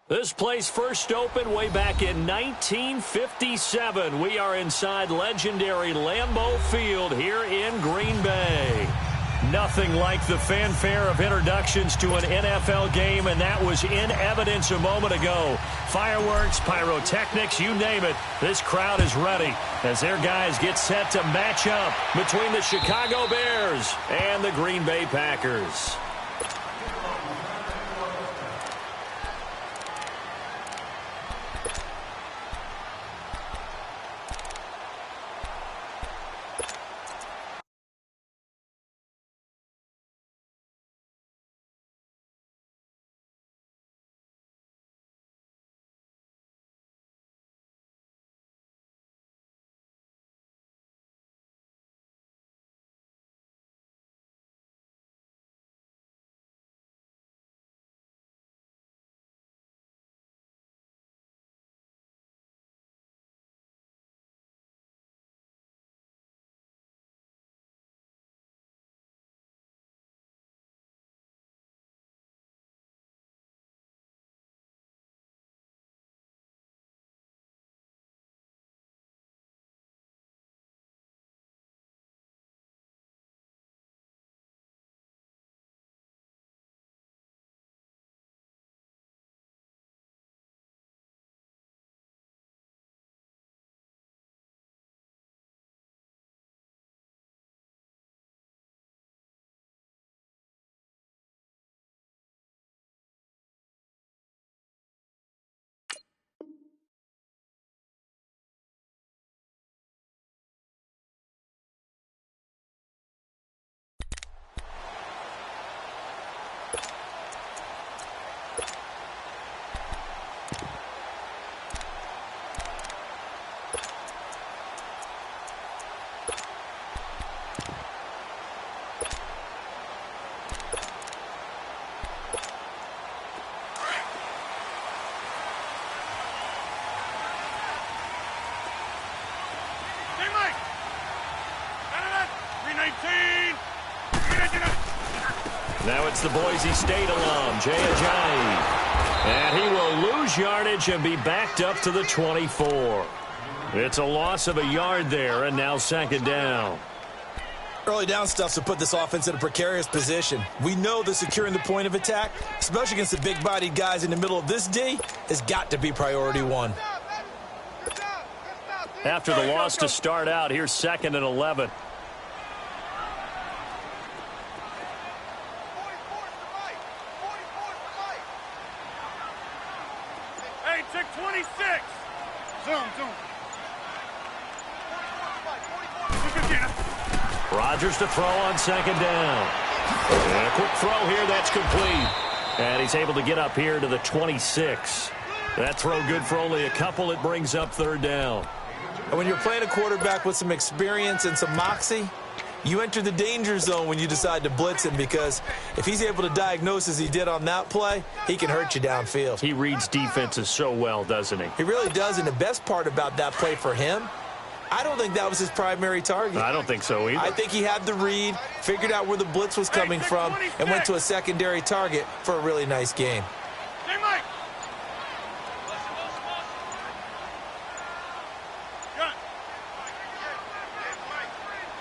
This place first opened way back in 1957. We are inside legendary Lambeau Field here in Green Bay. Nothing like the fanfare of introductions to an NFL game, and that was in evidence a moment ago. Fireworks, pyrotechnics, you name it. This crowd is ready as their guys get set to match up between the Chicago Bears and the Green Bay Packers. Now it's the Boise State alum, Jay Ajayi. And he will lose yardage and be backed up to the 24. It's a loss of a yard there, and now second down. Early down stuff to put this offense in a precarious position. We know that securing the point of attack, especially against the big-bodied guys in the middle of this D, has got to be priority one. After the loss to start out, here's 2nd and 11. Hey, check 26. Zoom. Rodgers to throw on 2nd down. And a quick throw here, that's complete. And he's able to get up here to the 26. That throw good for only a couple. It brings up 3rd down. And when you're playing a quarterback with some experience and some moxie, you enter the danger zone when you decide to blitz him, because if he's able to diagnose as he did on that play, he can hurt you downfield. He reads defenses so well, doesn't he? He really does, and the best part about that play for him, I don't think that was his primary target. I don't think so either. I think he had the read, figured out where the blitz was coming from, and went to a secondary target for a really nice game. Hey, Mike.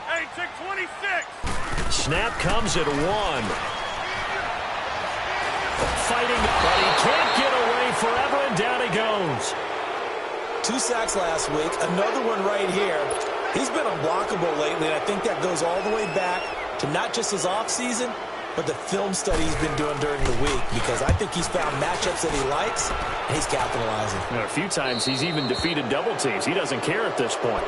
Hey, check 26. Snap comes at 1. Fighting, but he can't get away forever, and down he goes. 2 sacks last week, another one right here. He's been unblockable lately, and I think that goes all the way back to not just his offseason, but the film study he's been doing during the week, because I think he's found matchups that he likes, and he's capitalizing. And a few times he's even defeated double teams. He doesn't care at this point.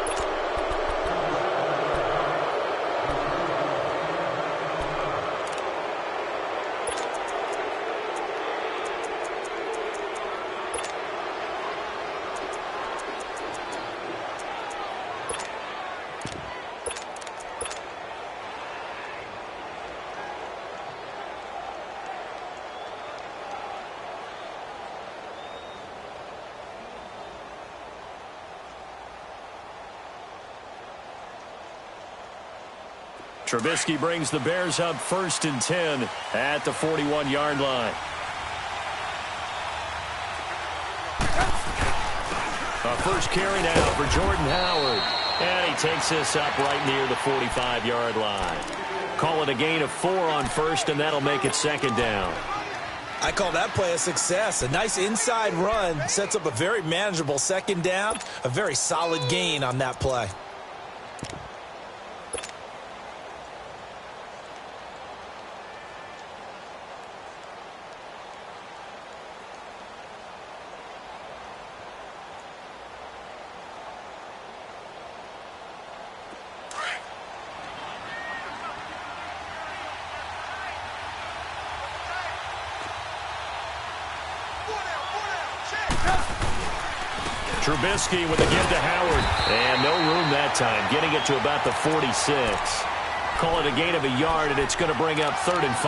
Trubisky brings the Bears up 1st and 10 at the 41-yard line. A first carry now for Jordan Howard. And he takes this up right near the 45-yard line. Call it a gain of 4 on first, and that'll make it second down. I call that play a success. A nice inside run sets up a very manageable second down. A very solid gain on that play. Trubisky with a give to Howard. And no room that time, getting it to about the 46. Call it a gain of a yard, and it's going to bring up 3rd and 5.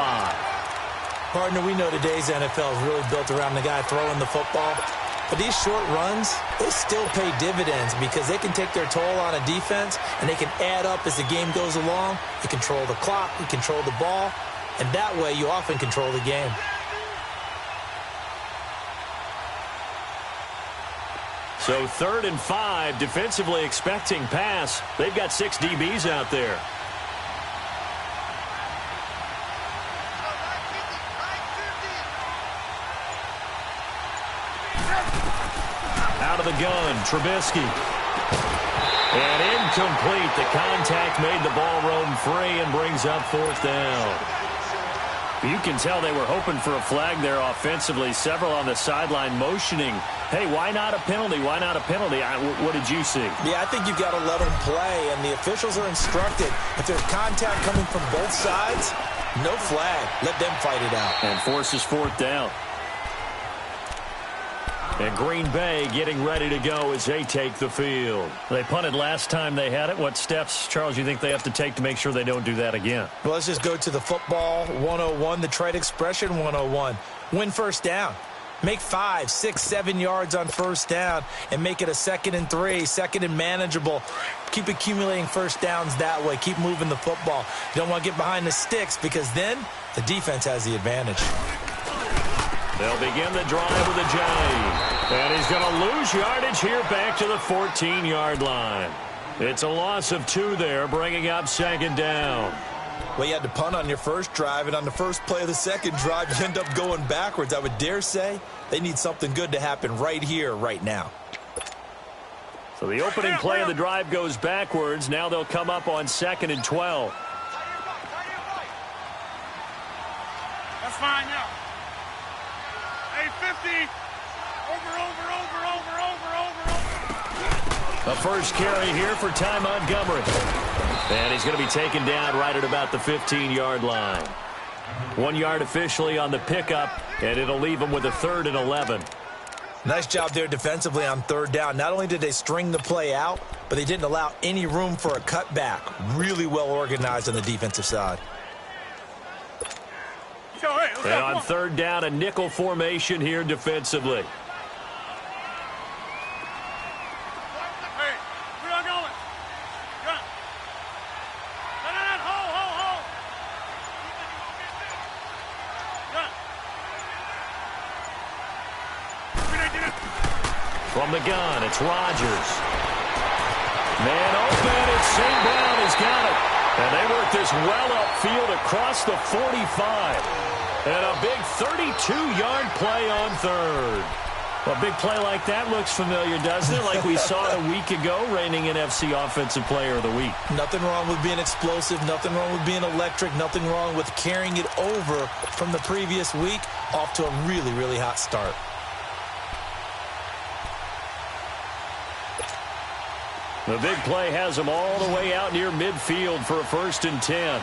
Partner, we know today's NFL is really built around the guy throwing the football. But these short runs, they still pay dividends because they can take their toll on a defense, and they can add up as the game goes along. You control the clock, you control the ball, and that way you often control the game. So 3rd and 5, defensively expecting pass. They've got 6 DBs out there. Out of the gun, Trubisky. And incomplete. The contact made the ball roam free and brings up 4th down. You can tell they were hoping for a flag there offensively. Several on the sideline motioning, hey, why not a penalty? Why not a penalty? What did you see? Yeah, I think you've got to let them play, and the officials are instructed. If there's contact coming from both sides, no flag. Let them fight it out. And forces 4th down. And Green Bay getting ready to go as they take the field. They punted last time they had it. What steps, Charles, you think they have to take to make sure they don't do that again? Well, let's just go to the football 101, the trade expression 101. Win first down. Make 5, 6, 7 yards on first down and make it a 2nd and 3, 2nd and manageable. Keep accumulating first downs that way. Keep moving the football. You don't want to get behind the sticks because then the defense has the advantage. They'll begin the drive with a J. And he's going to lose yardage here back to the 14-yard line. It's a loss of 2 there, bringing up 2nd down. Well, you had to punt on your first drive, and on the first play of the second drive, you end up going backwards. I would dare say they need something good to happen right here, right now. So the opening play of the drive goes backwards. Now they'll come up on 2nd and 12. That's fine now. Hey, 50. A first carry here for Ty Montgomery. And he's going to be taken down right at about the 15-yard line. 1 yard officially on the pickup, and it'll leave him with a 3rd and 11. Nice job there defensively on 3rd down. Not only did they string the play out, but they didn't allow any room for a cutback. Really well organized on the defensive side. And on 3rd down, a nickel formation here defensively. From the gun, it's Rodgers. Man open, it's St. Brown has got it. And they work this well upfield across the 45. And a big 32-yard play on 3rd. A big play like that looks familiar, doesn't it? Like we saw a week ago, reigning NFC Offensive Player of the Week. Nothing wrong with being explosive. Nothing wrong with being electric. Nothing wrong with carrying it over from the previous week off to a really, really hot start. The big play has them all the way out near midfield for a 1st and 10.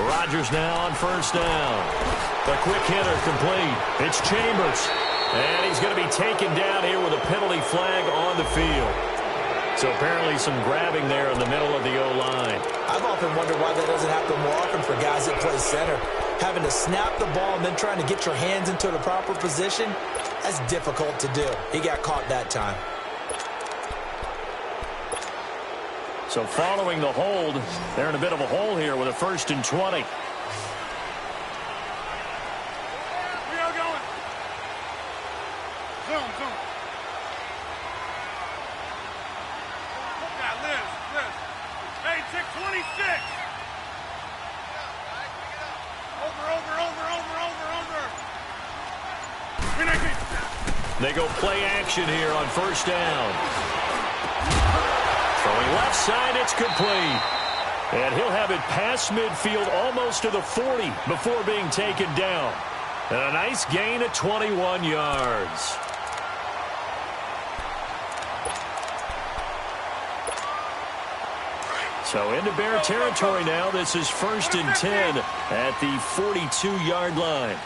Rodgers now on 1st down. The quick hitter complete. It's Chambers. And he's going to be taken down here with a penalty flag on the field. So apparently some grabbing there in the middle of the O-line. I've often wondered why that doesn't happen more often for guys that play center. Having to snap the ball and then trying to get your hands into the proper position, that's difficult to do. He got caught that time. So following the hold, they're in a bit of a hole here with a 1st and 20. They go play action here on first down. Throwing left side, it's complete. And he'll have it past midfield almost to the 40 before being taken down. And a nice gain of 21 yards. So into Bear territory now. This is 1st and 10 at the 42-yard line.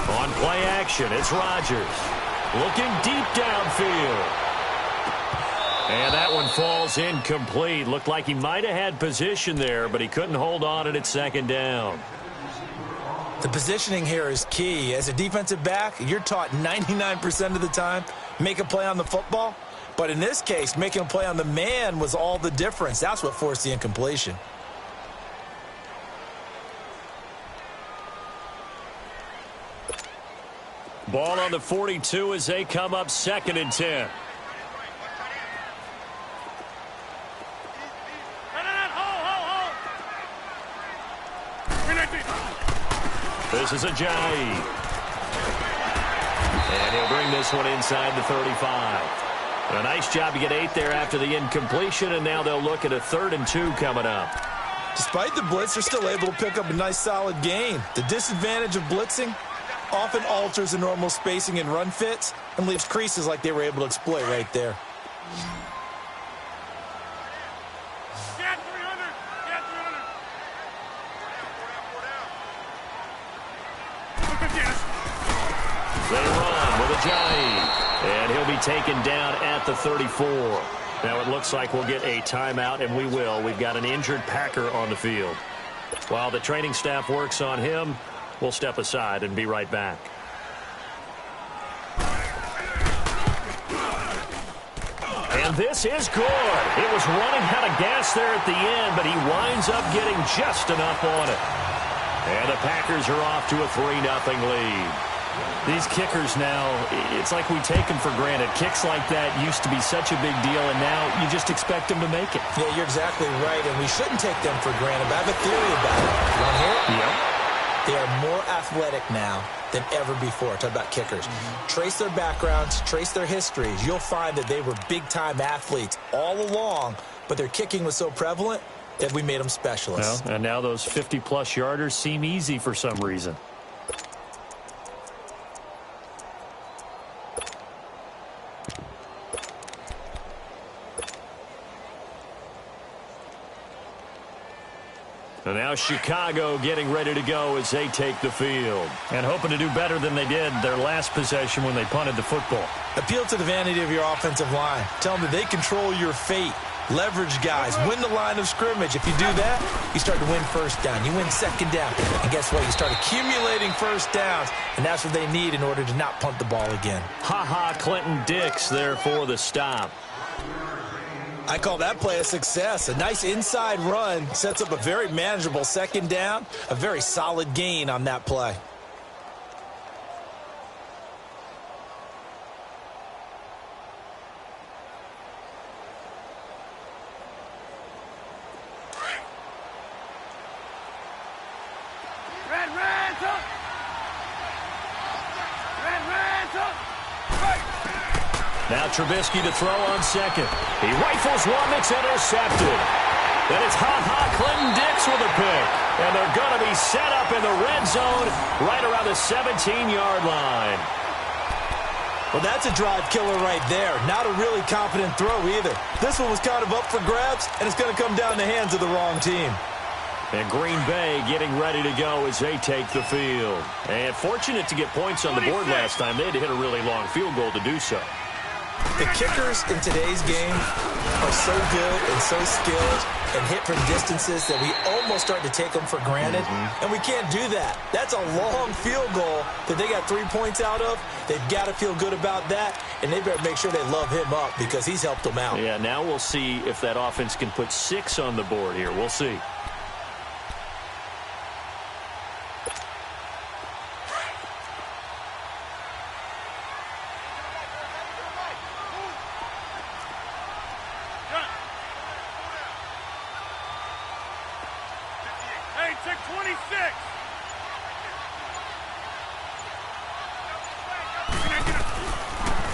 On play action, it's Rodgers. Looking deep downfield. And that one falls incomplete. Looked like he might have had position there, but he couldn't hold on at 2nd down. The positioning here is key. As a defensive back, you're taught 99% of the time, make a play on the football. But in this case, making a play on the man was all the difference. That's what forced the incompletion. Ball on the 42 as they come up 2nd and 10. This is Ajayi. And he'll bring this one inside the 35. A nice job to get 8 there after the incompletion, and now they'll look at a 3rd and 2 coming up. Despite the blitz, they're still able to pick up a nice solid gain. The disadvantage of blitzing often alters the normal spacing and run fits and leaves creases like they were able to exploit right there. They run with Ajayi, and he'll be taken down at the 34. Now it looks like we'll get a timeout, and we will. We've got an injured Packer on the field. While the training staff works on him, we'll step aside and be right back. And this is good. It was running out of gas there at the end, but he winds up getting just enough on it. And the Packers are off to a 3-0 lead. These kickers now, it's like we take them for granted. Kicks like that used to be such a big deal, and now you just expect them to make it. Yeah, you're exactly right, and we shouldn't take them for granted. But I have a theory about it. You want to hear it? Yep. They are more athletic now than ever before. Talk about kickers. Trace their backgrounds, trace their histories. You'll find that they were big-time athletes all along, but their kicking was so prevalent that we made them specialists. Well, and now those 50-plus yarders seem easy for some reason. And now Chicago getting ready to go as they take the field. And hoping to do better than they did their last possession when they punted the football. Appeal to the vanity of your offensive line. Tell them that they control your fate. Leverage guys. Win the line of scrimmage. If you do that, you start to win first down. You win 2nd down. And guess what? You start accumulating first downs. And that's what they need in order to not punt the ball again. Ha-ha, Clinton Dix there for the stop. I call that play a success. A nice inside run sets up a very manageable 2nd down. A very solid gain on that play. Now Trubisky to throw on 2nd. He rifles one that's intercepted. Then it's ha-ha Clinton Dix with a pick. And they're going to be set up in the red zone right around the 17-yard line. Well, that's a drive killer right there. Not a really confident throw either. This one was kind of up for grabs, and it's going to come down the hands of the wrong team. And Green Bay getting ready to go as they take the field. And fortunate to get points on the board last time. They had to hit a really long field goal to do so. The kickers in today's game are so good and so skilled and hit from distances that we almost start to take them for granted. And we can't do that. That's a long field goal that they got 3 points out of. They've got to feel good about that, and they better make sure they love him up because he's helped them out. Yeah, now we'll see if that offense can put 6 on the board here. We'll see. Check 26.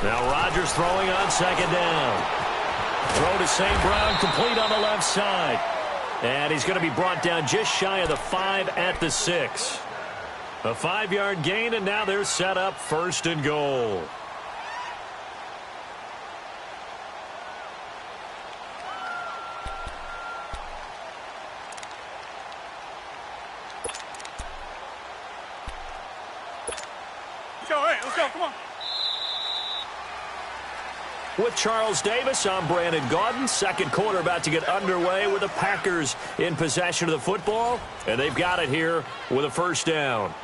Now Rodgers throwing on second down. Throw to St. Brown, complete on the left side. And he's going to be brought down just shy of the 5 at the 6. A 5-yard gain, and now they're set up 1st and goal. Let's go, come on. With Charles Davis, I'm Brandon Gaudin. Second quarter about to get underway with the Packers in possession of the football. And they've got it here with a 1st down.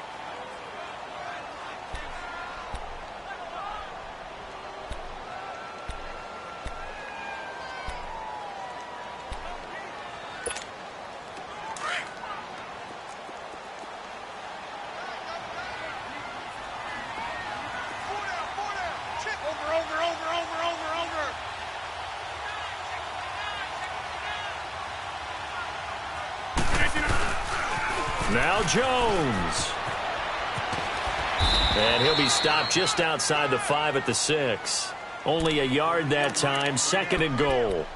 Now Jones. And he'll be stopped just outside the 5 at the 6. Only a yard that time, 2nd and goal.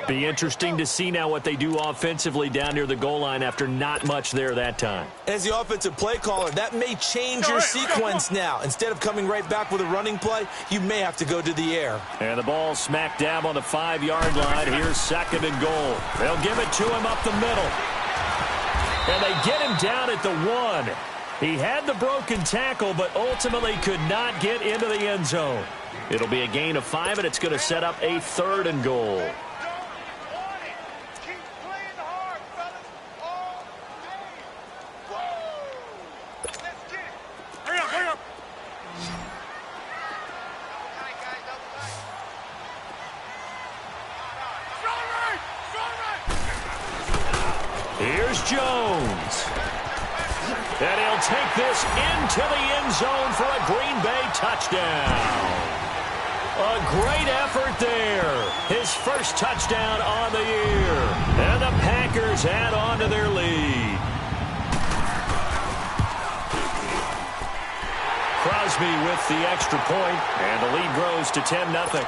Be interesting to see now what they do offensively down near the goal line after not much there that time. As the offensive play caller, that may change your sequence now. Instead of coming right back with a running play, you may have to go to the air. And the ball smack dab on the 5-yard line. Here's 2nd and goal. They'll give it to him up the middle. And they get him down at the 1. He had the broken tackle, but ultimately could not get into the end zone. It'll be a gain of 5, and it's going to set up a 3rd and goal. Here's Jones. And he'll take this into the end zone for a Green Bay touchdown. A great effort there. His first touchdown on the year. And the Packers add on to their lead. Crosby with the extra point, and the lead grows to 10-0.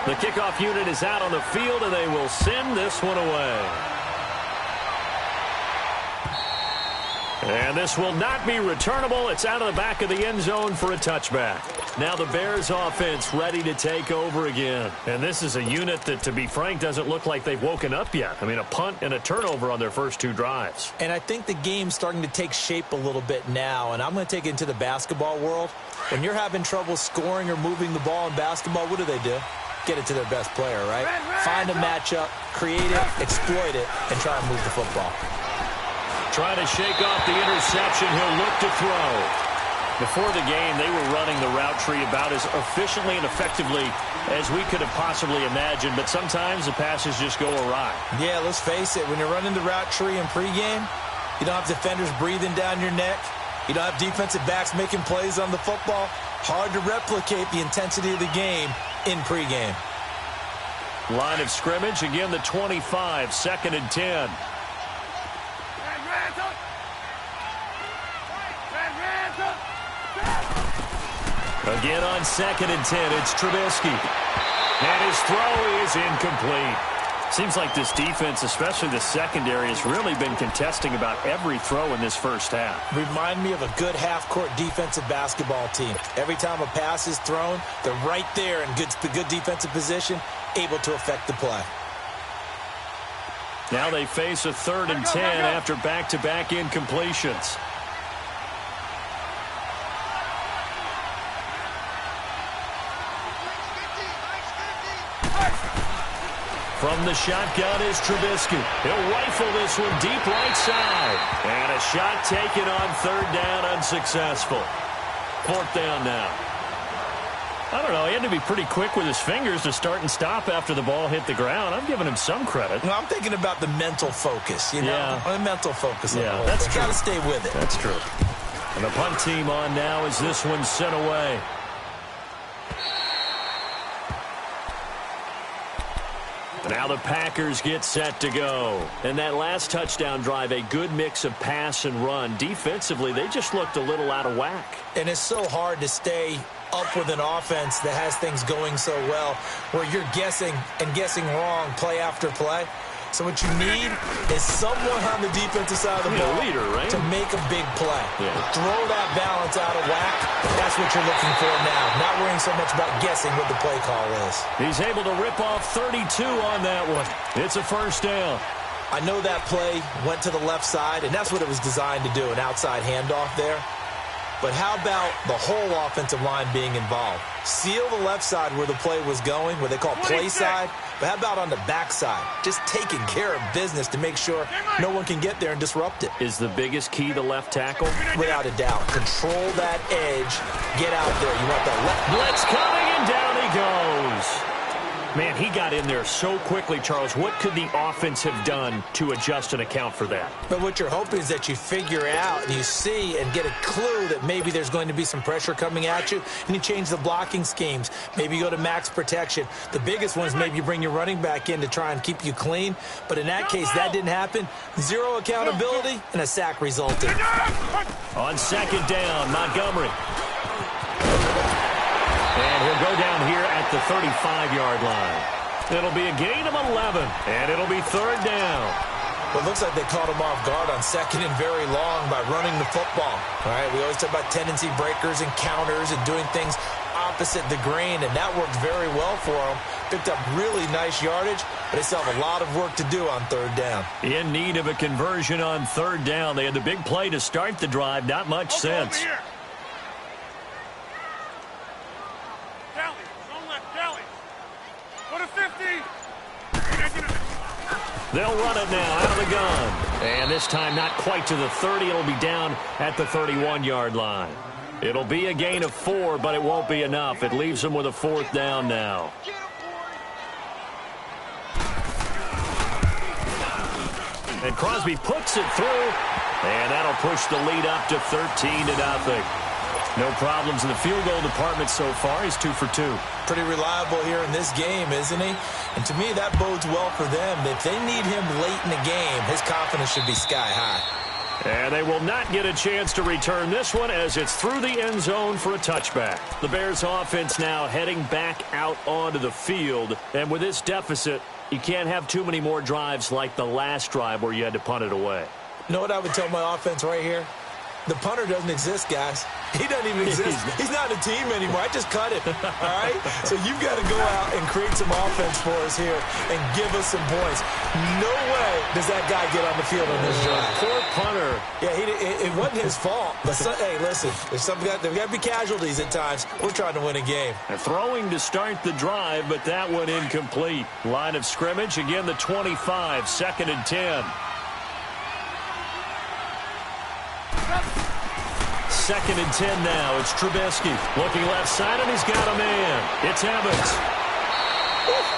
The kickoff unit is out on the field, and they will send this one away. And this will not be returnable. It's out of the back of the end zone for a touchback. Now the Bears offense ready to take over again. And this is a unit that, to be frank, doesn't look like they've woken up yet. I mean, a punt and a turnover on their first 2 drives. And I think the game's starting to take shape a little bit now. And I'm going to take it into the basketball world. When you're having trouble scoring or moving the ball in basketball, what do? Get it to their best player, right? Find a matchup, create it, exploit it, and try and move the football. Trying to shake off the interception. He'll look to throw. Before the game, they were running the route tree about as efficiently and effectively as we could have possibly imagined, but sometimes the passes just go awry. Yeah, let's face it. When you're running the route tree in pregame, you don't have defenders breathing down your neck. You don't have defensive backs making plays on the football. Hard to replicate the intensity of the game in pregame. Line of scrimmage, again the 25, 2nd and 10. Again on 2nd and 10, it's Trubisky. And his throw is incomplete. Seems like this defense, especially the secondary, has really been contesting about every throw in this first half. Remind me of a good half-court defensive basketball team. Every time a pass is thrown, they're right there in good defensive position, able to affect the play. Now they face a 3rd and 10 after back-to-back incompletions. From the shotgun is Trubisky. He'll rifle this one deep right side. And a shot taken on 3rd down, unsuccessful. 4th down now. I don't know. He had to be pretty quick with his fingers to start and stop after the ball hit the ground. I'm giving him some credit. Well, I'm thinking about the mental focus, you know? Yeah. The mental focus. Yeah, that's true. Got to stay with it. That's true. And the punt team on now as this one's sent away. And Now the Packers get set to go. And that last touchdown drive, a good mix of pass and run. Defensively, they just looked a little out of whack. And it's so hard to stay up with an offense that has things going so well, where you're guessing and guessing wrong play after play. So what you need is someone on the defensive side of the ball leader, right? to make a big play. Yeah. Throw that balance out of whack. That's what you're looking for now. Not worrying so much about guessing what the play call is. He's able to rip off 32 on that one. It's a first down. I know that play went to the left side, and that's what it was designed to do, an outside handoff there. But how about the whole offensive line being involved? Seal the left side where the play was going, what they call play side. But how about on the backside? Just taking care of business to make sure no one can get there and disrupt it. Is the biggest key to left tackle? Without a doubt. Control that edge. Get out there. You want that left. Blitz coming, and down he goes. Man, he got in there so quickly, Charles. What could the offense have done to adjust and account for that? But what you're hoping is that you figure out and you see and get a clue that maybe there's going to be some pressure coming at you, and you change the blocking schemes. Maybe you go to max protection. The biggest one is maybe you bring your running back in to try and keep you clean. But in that case, that didn't happen. Zero accountability, and a sack resulted. On second down, Montgomery. And he'll go down here at the 35-yard line. It'll be a gain of 11, and it'll be third down. Well, it looks like they caught him off guard on second and very long by running the football. All right, we always talk about tendency breakers and counters and doing things opposite the grain, and that worked very well for him. Picked up really nice yardage, but they still have a lot of work to do on third down. In need of a conversion on third down. They had the big play to start the drive. Not much sense. They'll run it now out of the gun. And this time not quite to the 30. It'll be down at the 31-yard line. It'll be a gain of 4, but it won't be enough. It leaves them with a fourth down now. And Crosby puts it through. And that'll push the lead up to 13-0. No problems in the field goal department so far. He's 2 for 2. Pretty reliable here in this game, isn't he? And to me, that bodes well for them. If they need him late in the game, his confidence should be sky high. And they will not get a chance to return this one as it's through the end zone for a touchback. The Bears offense now heading back out onto the field. And with this deficit, you can't have too many more drives like the last drive where you had to punt it away. You know what I would tell my offense right here? The punter doesn't exist, guys. He doesn't even exist. He's not a team anymore. I just cut him, all right? So you've got to go out and create some offense for us here and give us some points. No way does that guy get on the field on this drive. Poor punter. Yeah, it wasn't his fault. But, hey, listen, there's got to be casualties at times. We're trying to win a game. And throwing to start the drive, but that one incomplete. Line of scrimmage, again, the 25, 2nd and 10. 2nd and 10 now. It's Trubisky looking left side, and he's got a man. It's Evans.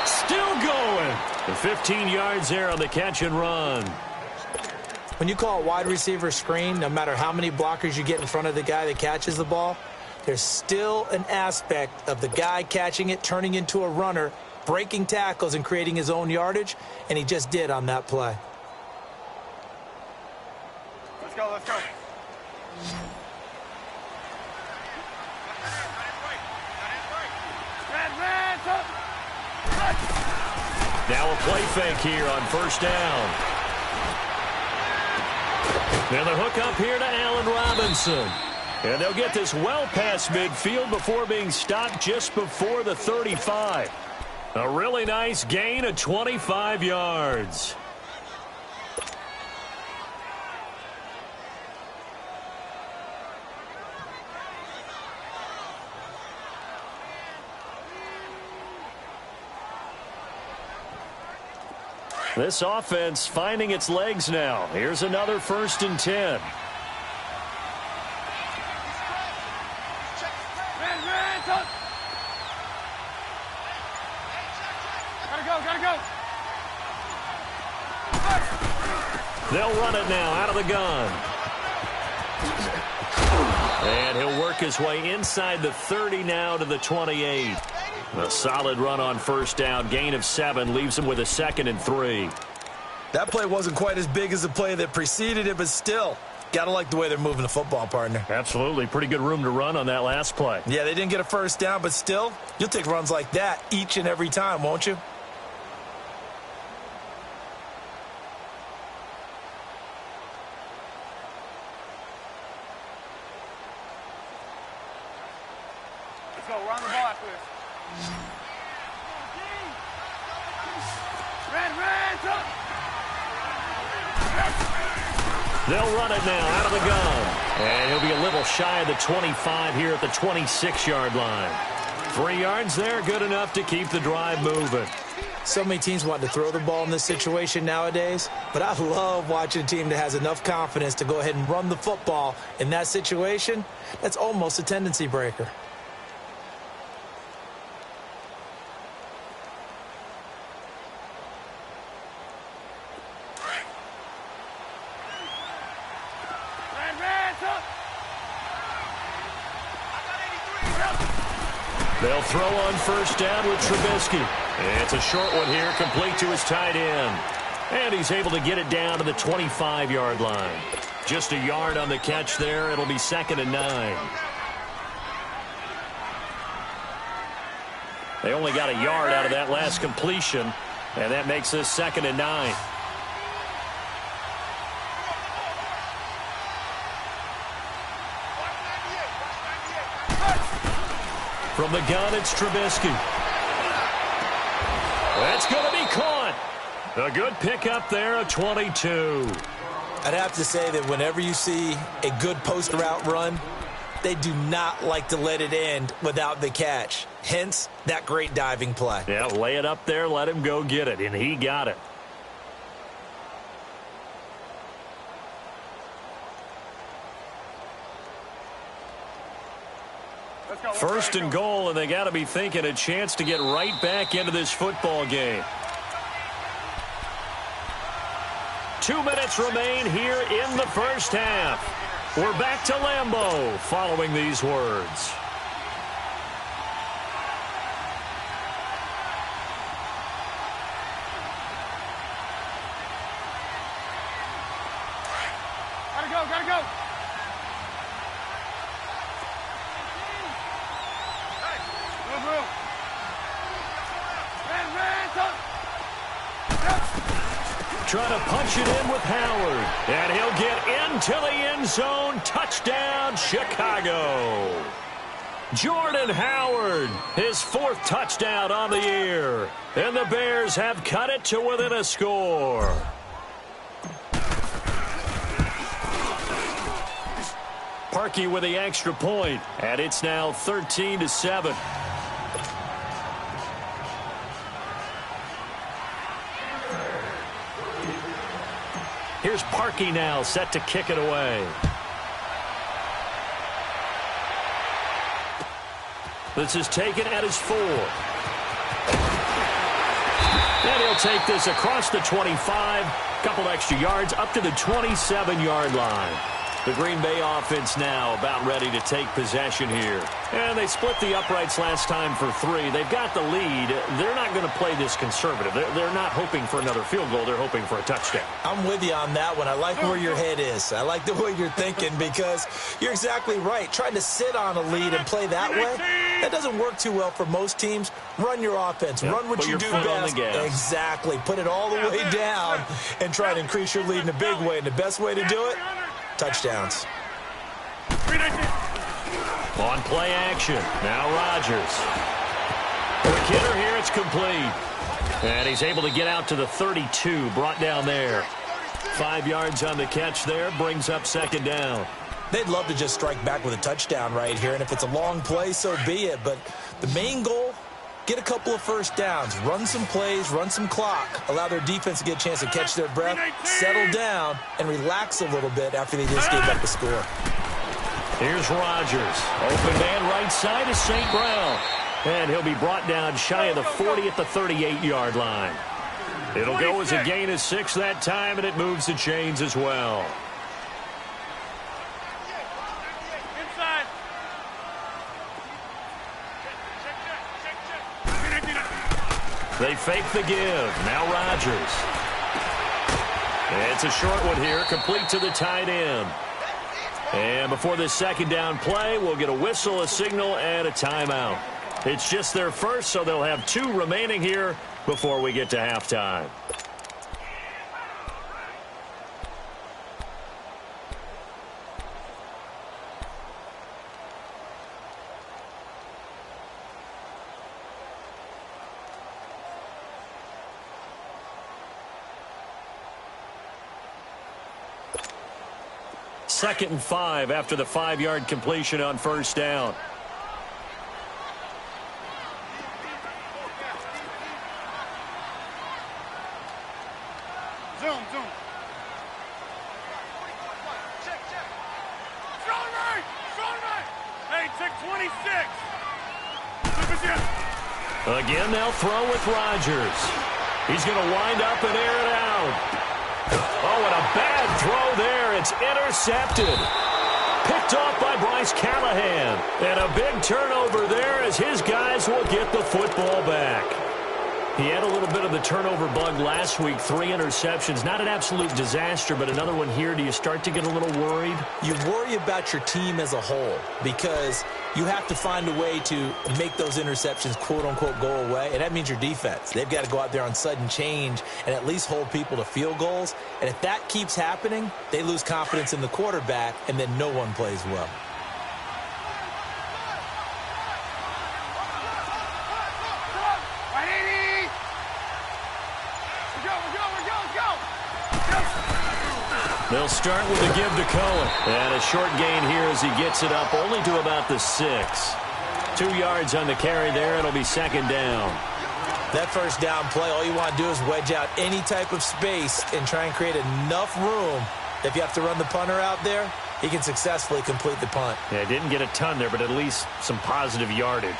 Still going. The 15 yards there on the catch and run. When you call a wide receiver screen, no matter how many blockers you get in front of the guy that catches the ball, there's still an aspect of the guy catching it, turning into a runner, breaking tackles, and creating his own yardage, and he just did on that play. Let's go, let's go. Now a play fake here on first down. Then the hook up here to Allen Robinson. And they'll get this well past midfield before being stopped just before the 35. A really nice gain of 25 yards. This offense finding its legs now. Here's another 1st and 10. Gotta go. They'll run it now out of the gun. And he'll work his way inside the 30 now to the 28. A solid run on first down. Gain of 7 leaves him with a 2nd and 3. That play wasn't quite as big as the play that preceded it, but still, got to like the way they're moving the football, partner. Absolutely. Pretty good room to run on that last play. Yeah, they didn't get a first down, but still, you'll take runs like that each and every time, won't you? Let's go. We're on the ball after this. They'll run it now out of the gun. And he'll be a little shy of the 25 here at the 26-yard line. 3 yards there, good enough to keep the drive moving. So many teams want to throw the ball in this situation nowadays, but I love watching a team that has enough confidence to go ahead and run the football in that situation. That's almost a tendency breaker. They'll throw on first down with Trubisky. It's a short one here, complete to his tight end. And he's able to get it down to the 25-yard line. Just a yard on the catch there. It'll be 2nd and 9. They only got a yard out of that last completion, and that makes this 2nd and 9. From the gun, it's Trubisky. That's going to be caught. A good pickup there, a 22. I'd have to say that whenever you see a good post route run, they do not like to let it end without the catch. Hence, that great diving play. Yeah, lay it up there, let him go get it, and he got it. First and goal, and they got to be thinking a chance to get right back into this football game. 2 minutes remain here in the first half. We're back to Lambeau following these words. Gotta go, gotta go. Trying to punch it in with Howard. And he'll get into the end zone. Touchdown, Chicago. Jordan Howard, his 4th touchdown on the year. And the Bears have cut it to within a score. Parkey with the extra point, and it's now 13-7. Here's Parkey now, set to kick it away. This is taken at his 4. And he'll take this across the 25, couple extra yards, up to the 27-yard line. The Green Bay offense now about ready to take possession here. And they split the uprights last time for 3. They've got the lead. They're not going to play this conservative. They're not hoping for another field goal. They're hoping for a touchdown. I'm with you on that one. I like where your head is. I like the way you're thinking because you're exactly right. Trying to sit on a lead and play that way, that doesn't work too well for most teams. Run your offense. Yep. Run what Put you your do foot on best. the gas. Exactly. Put it all the way down and try to increase your lead in a big way. And the best way to do it, touchdowns. On play action, now Rodgers. The kidder here, it's complete. And he's able to get out to the 32, brought down there. 5 yards on the catch there, brings up 2nd down. They'd love to just strike back with a touchdown right here, and if it's a long play, so be it. But the main goal, get a couple of first downs, run some plays, run some clock, allow their defense to get a chance to catch their breath, settle down, and relax a little bit after they just gave up the score. Here's Rodgers. Open man right side is St. Brown. And he'll be brought down shy of the 40 at the 38-yard line. It'll go as a gain of 6 that time, and it moves the chains as well. Inside. They fake the give. Now Rodgers. It's a short one here, complete to the tight end. And before this second down play, we'll get a whistle, a signal, and a timeout. It's just their first, so they'll have 2 remaining here before we get to halftime. Second and 5 after the 5-yard completion on first down. Zoom. Strong right. Hey, check 26. Again, they'll throw with Rodgers. He's going to wind up and air it out. Oh, and a bad throw there. It's intercepted. Picked off by Bryce Callahan. And a big turnover there as his guys will get the football back. He had a little bit of the turnover bug last week, 3 interceptions. Not an absolute disaster, but another one here. Do you start to get a little worried? You worry about your team as a whole because you have to find a way to make those interceptions, quote-unquote, go away, and that means your defense. They've got to go out there on sudden change and at least hold people to field goals. And if that keeps happening, they lose confidence in the quarterback, and then no one plays well. They'll start with a give to Cohen. And a short gain here as he gets it up only to about the 6. 2 yards on the carry there. It'll be second down. That first down play, all you want to do is wedge out any type of space and try and create enough room. If you have to run the punter out there, he can successfully complete the punt. Yeah, didn't get a ton there, but at least some positive yardage.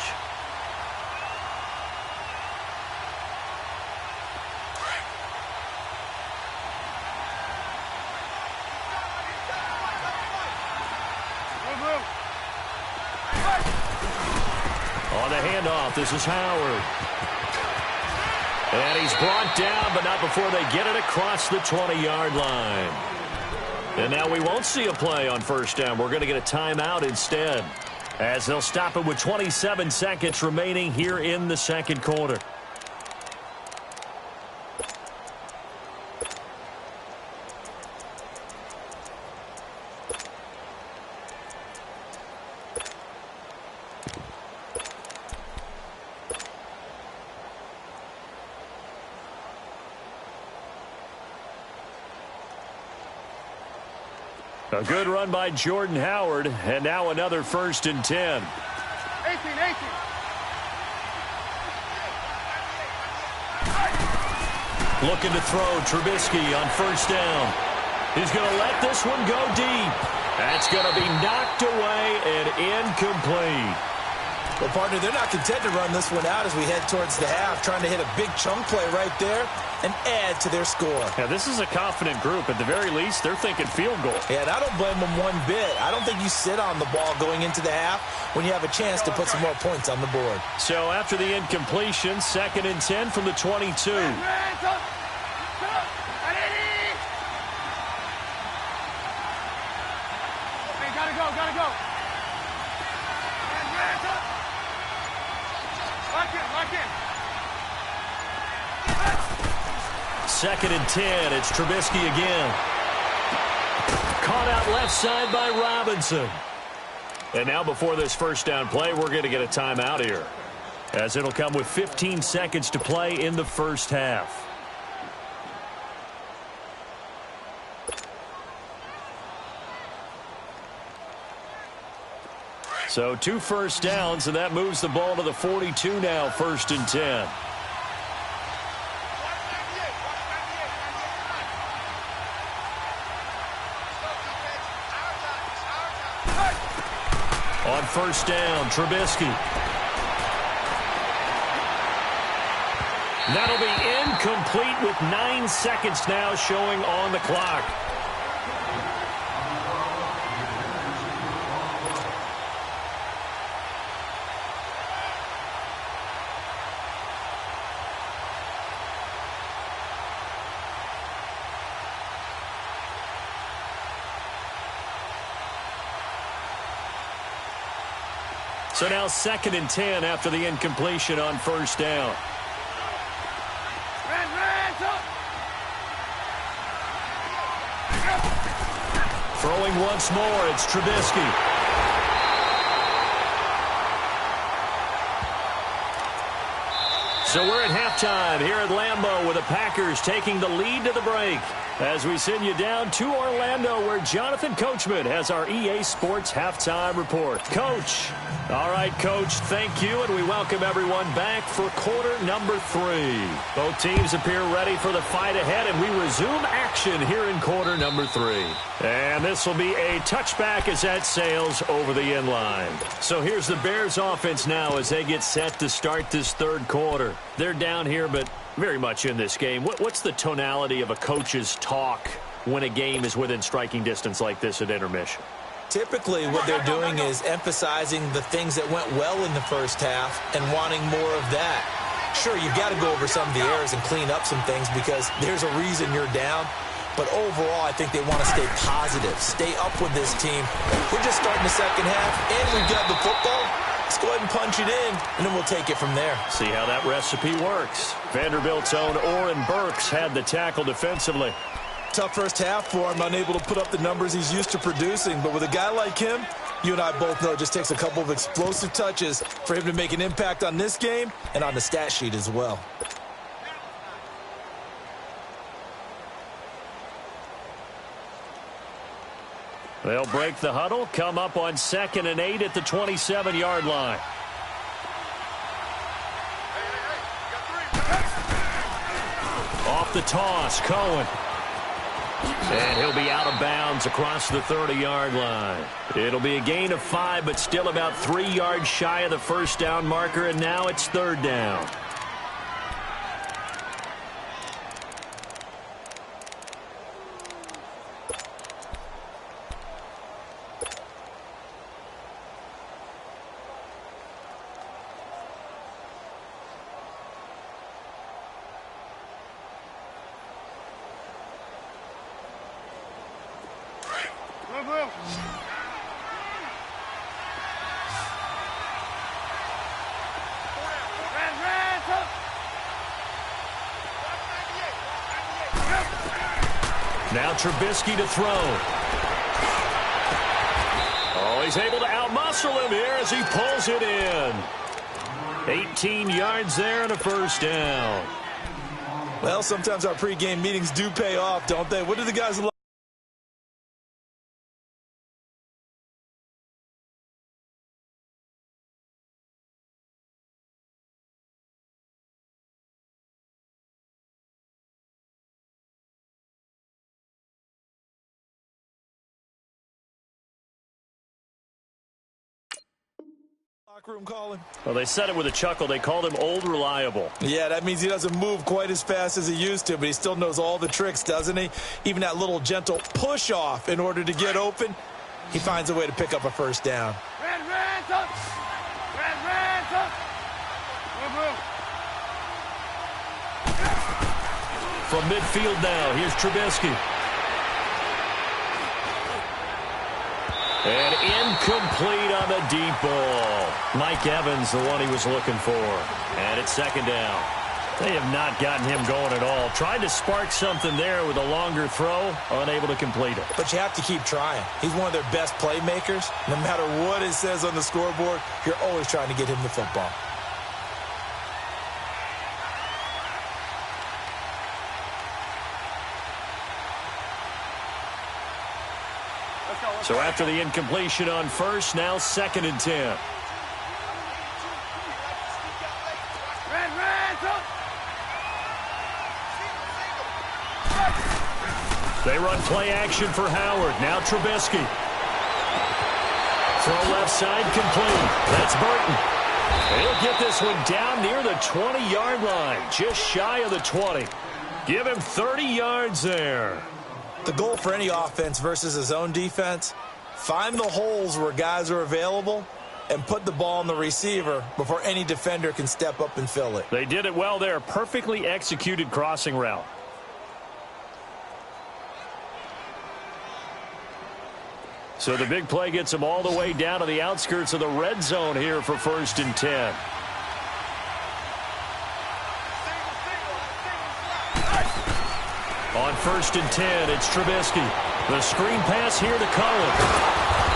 On the handoff, this is Howard. And he's brought down, but not before they get it across the 20-yard line. And now we won't see a play on first down. We're going to get a timeout instead, as they'll stop it with 27 seconds remaining here in the second quarter. A good run by Jordan Howard, and now another 1st and 10. 18. Looking to throw Trubisky on first down. He's going to let this one go deep. That's going to be knocked away and incomplete. Well, partner, they're not content to run this one out as we head towards the half, trying to hit a big chunk play right there and add to their score. Yeah, this is a confident group. At the very least, they're thinking field goal. Yeah, and I don't blame them one bit. I don't think you sit on the ball going into the half when you have a chance to put some more points on the board. So after the incompletion, 2nd and 10 from the 22. Gotta go. Lock in. 2nd and 10. It's Trubisky again. Caught out left side by Robinson. And now before this first down play, we're going to get a timeout here, as it'll come with 15 seconds to play in the first half. So 2 first downs, and that moves the ball to the 42 now, 1st and 10. On first down, Trubisky. That'll be incomplete with 9 seconds now showing on the clock. So now 2nd and 10 after the incompletion on first down. Throwing once more, it's Trubisky. So we're at halftime here at Lambeau with the Packers taking the lead to the break. As we send you down to Orlando where Jonathan Coachman has our EA Sports Halftime Report. Coach. All right, Coach, thank you, and we welcome everyone back for quarter number 3. Both teams appear ready for the fight ahead, and we resume action here in quarter number 3. And this will be a touchback as that sails over the end line. So here's the Bears offense now as they get set to start this third quarter. They're down here, but very much in this game. What's the tonality of a coach's talk when a game is within striking distance like this at intermission? Typically, what they're doing is emphasizing the things that went well in the first half and wanting more of that. Sure, you've got to go over some of the errors and clean up some things because there's a reason you're down. But overall, I think they want to stay positive, stay up with this team. We're just starting the second half, and we've got the football. Let's go ahead and punch it in, and then we'll take it from there. See how that recipe works. Vanderbilt's own Oren Burks had the tackle defensively. Tough first half for him, unable to put up the numbers he's used to producing. But with a guy like him, you and I both know it just takes a couple of explosive touches for him to make an impact on this game and on the stat sheet as well. They'll break the huddle, come up on 2nd and 8 at the 27-yard line. Off the toss, Cohen. And he'll be out of bounds across the 30-yard line. It'll be a gain of 5, but still about 3 yards shy of the first down marker, and now it's 3rd down. Now Trubisky to throw. Oh, he's able to outmuscle him here as he pulls it in. 18 yards there and a first down. Well, sometimes our pregame meetings do pay off, don't they? What do the guys like? Room calling. Well, they said it with a chuckle. They called him old reliable. Yeah, that means he doesn't move quite as fast as he used to, but he still knows all the tricks, doesn't he? Even that little gentle push off in order to get open, he finds a way to pick up a first down. From midfield now, here's Trubisky. And incomplete on the deep ball. Mike Evans, the one he was looking for. And it's 2nd down. They have not gotten him going at all. Tried to spark something there with a longer throw, unable to complete it. But you have to keep trying. He's one of their best playmakers. No matter what it says on the scoreboard, you're always trying to get him the football. So after the incompletion on first, now 2nd and 10. They run play action for Howard. Now Trubisky. Throw left side complete. That's Burton. He'll get this one down near the 20-yard line, just shy of the 20. Give him 30 yards there. The goal for any offense versus his own defense, find the holes where guys are available and put the ball on the receiver before any defender can step up and fill it. They did it well there. Perfectly executed crossing route. So the big play gets them all the way down to the outskirts of the red zone here for 1st and 10. On 1st and 10, it's Trubisky. The screen pass here to Cullen.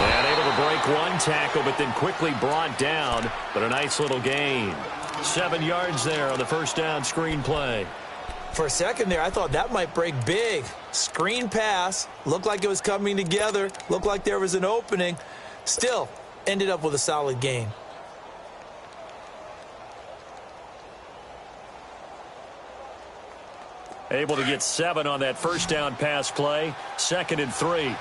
And able to break one tackle, but then quickly brought down. But a nice little gain. 7 yards there on the first down screen play. For a second there, I thought that might break big. Screen pass. Looked like it was coming together. Looked like there was an opening. Still, ended up with a solid gain. Able to get 7 on that first down pass play. 2nd and 3.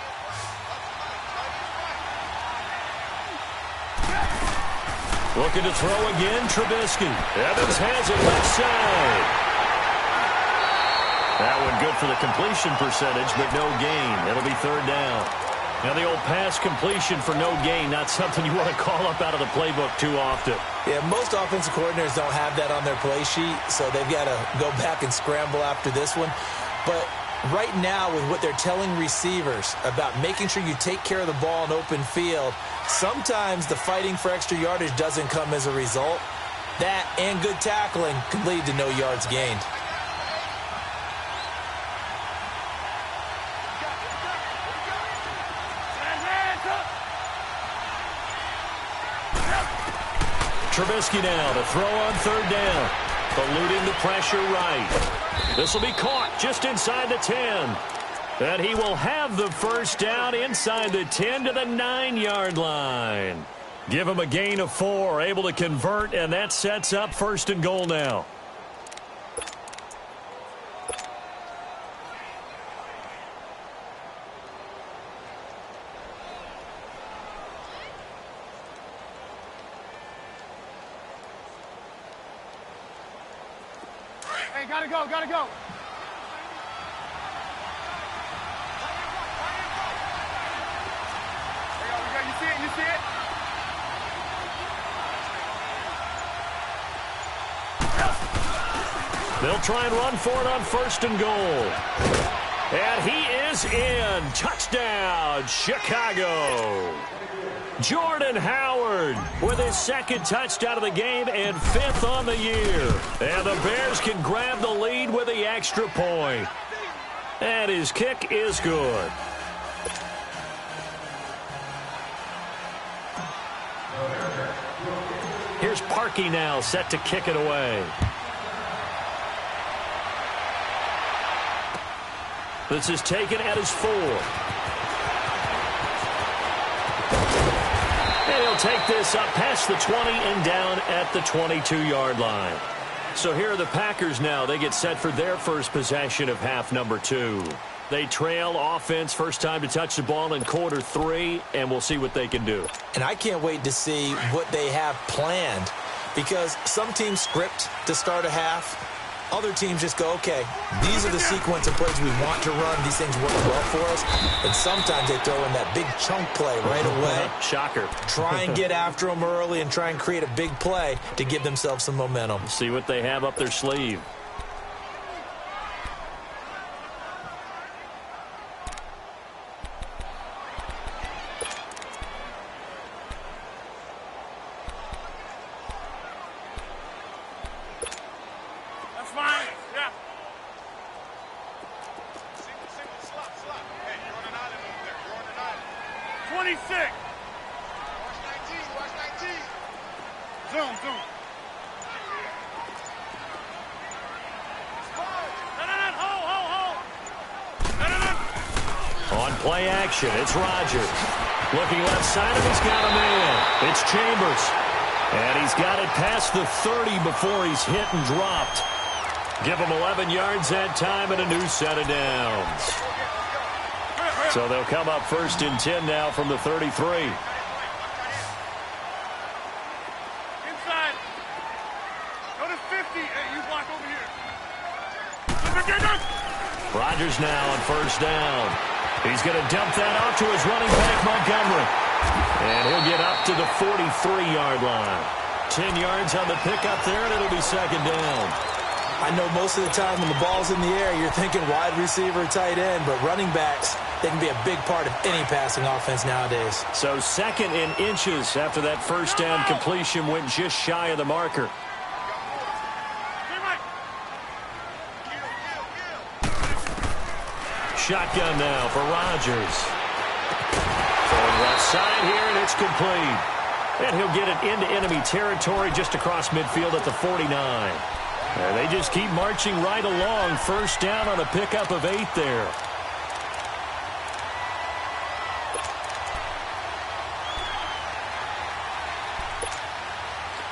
Looking to throw again, Trubisky. Evans has it left side. That one good for the completion percentage, but no gain. It'll be 3rd down. Now the old pass completion for no gain, not something you want to call up out of the playbook too often. Yeah, most offensive coordinators don't have that on their play sheet, so they've got to go back and scramble after this one. But right now, with what they're telling receivers about making sure you take care of the ball in open field, sometimes the fighting for extra yardage doesn't come as a result. That and good tackling can lead to no yards gained. Trubisky now to throw on 3rd down. Eluding the pressure right. This will be caught just inside the 10. And he will have the first down inside the 10 to the 9-yard line. Give him a gain of 4, able to convert, and that sets up 1st and goal now. Hey, gotta go, gotta go. There you go, you see it, you see it? They'll try and run for it on 1st and goal. And he is in. Touchdown, Chicago. Jordan Howard with his 2nd touchdown of the game and 5th on the year. And the Bears can grab the lead with the extra point. And his kick is good. Here's Parkey now set to kick it away. This is taken at his 4. And he'll take this up past the 20 and down at the 22-yard line. So here are the Packers now. They get set for their first possession of half number 2. They trail offense, first time to touch the ball in quarter 3, and we'll see what they can do. And I can't wait to see what they have planned, because some teams script to start a half. Other teams just go, okay, these are the sequence of plays we want to run. These things work well for us. And sometimes they throw in that big chunk play right away. Shocker. Try and get after them early and try and create a big play to give themselves some momentum. See what they have up their sleeve. That's fine, yeah. Single, slap. Hey, you're on an island over there. You're on an island. 26. Watch 19. Zoom. Hold. On play action, it's Rodgers. Looking left side of him, he's got a man. It's Chambers. And he's got it past the 30 before he's hit and dropped. Give him 11 yards that time and a new set of downs. So they'll come up 1st and 10 now from the 33. Inside. Go to 50. Hey, you block over here. Rodgers now on 1st down. He's going to dump that off to his running back, Montgomery. And he'll get up to the 43-yard line. 10 yards on the pickup there, and it'll be 2nd down. I know most of the time when the ball's in the air, you're thinking wide receiver, tight end, but running backs, they can be a big part of any passing offense nowadays. So 2nd in inches after that first down completion went just shy of the marker. Shotgun now for Rodgers. Throwing left side here, and it's complete. And he'll get it into enemy territory just across midfield at the 49. And they just keep marching right along. First down on a pickup of 8 there.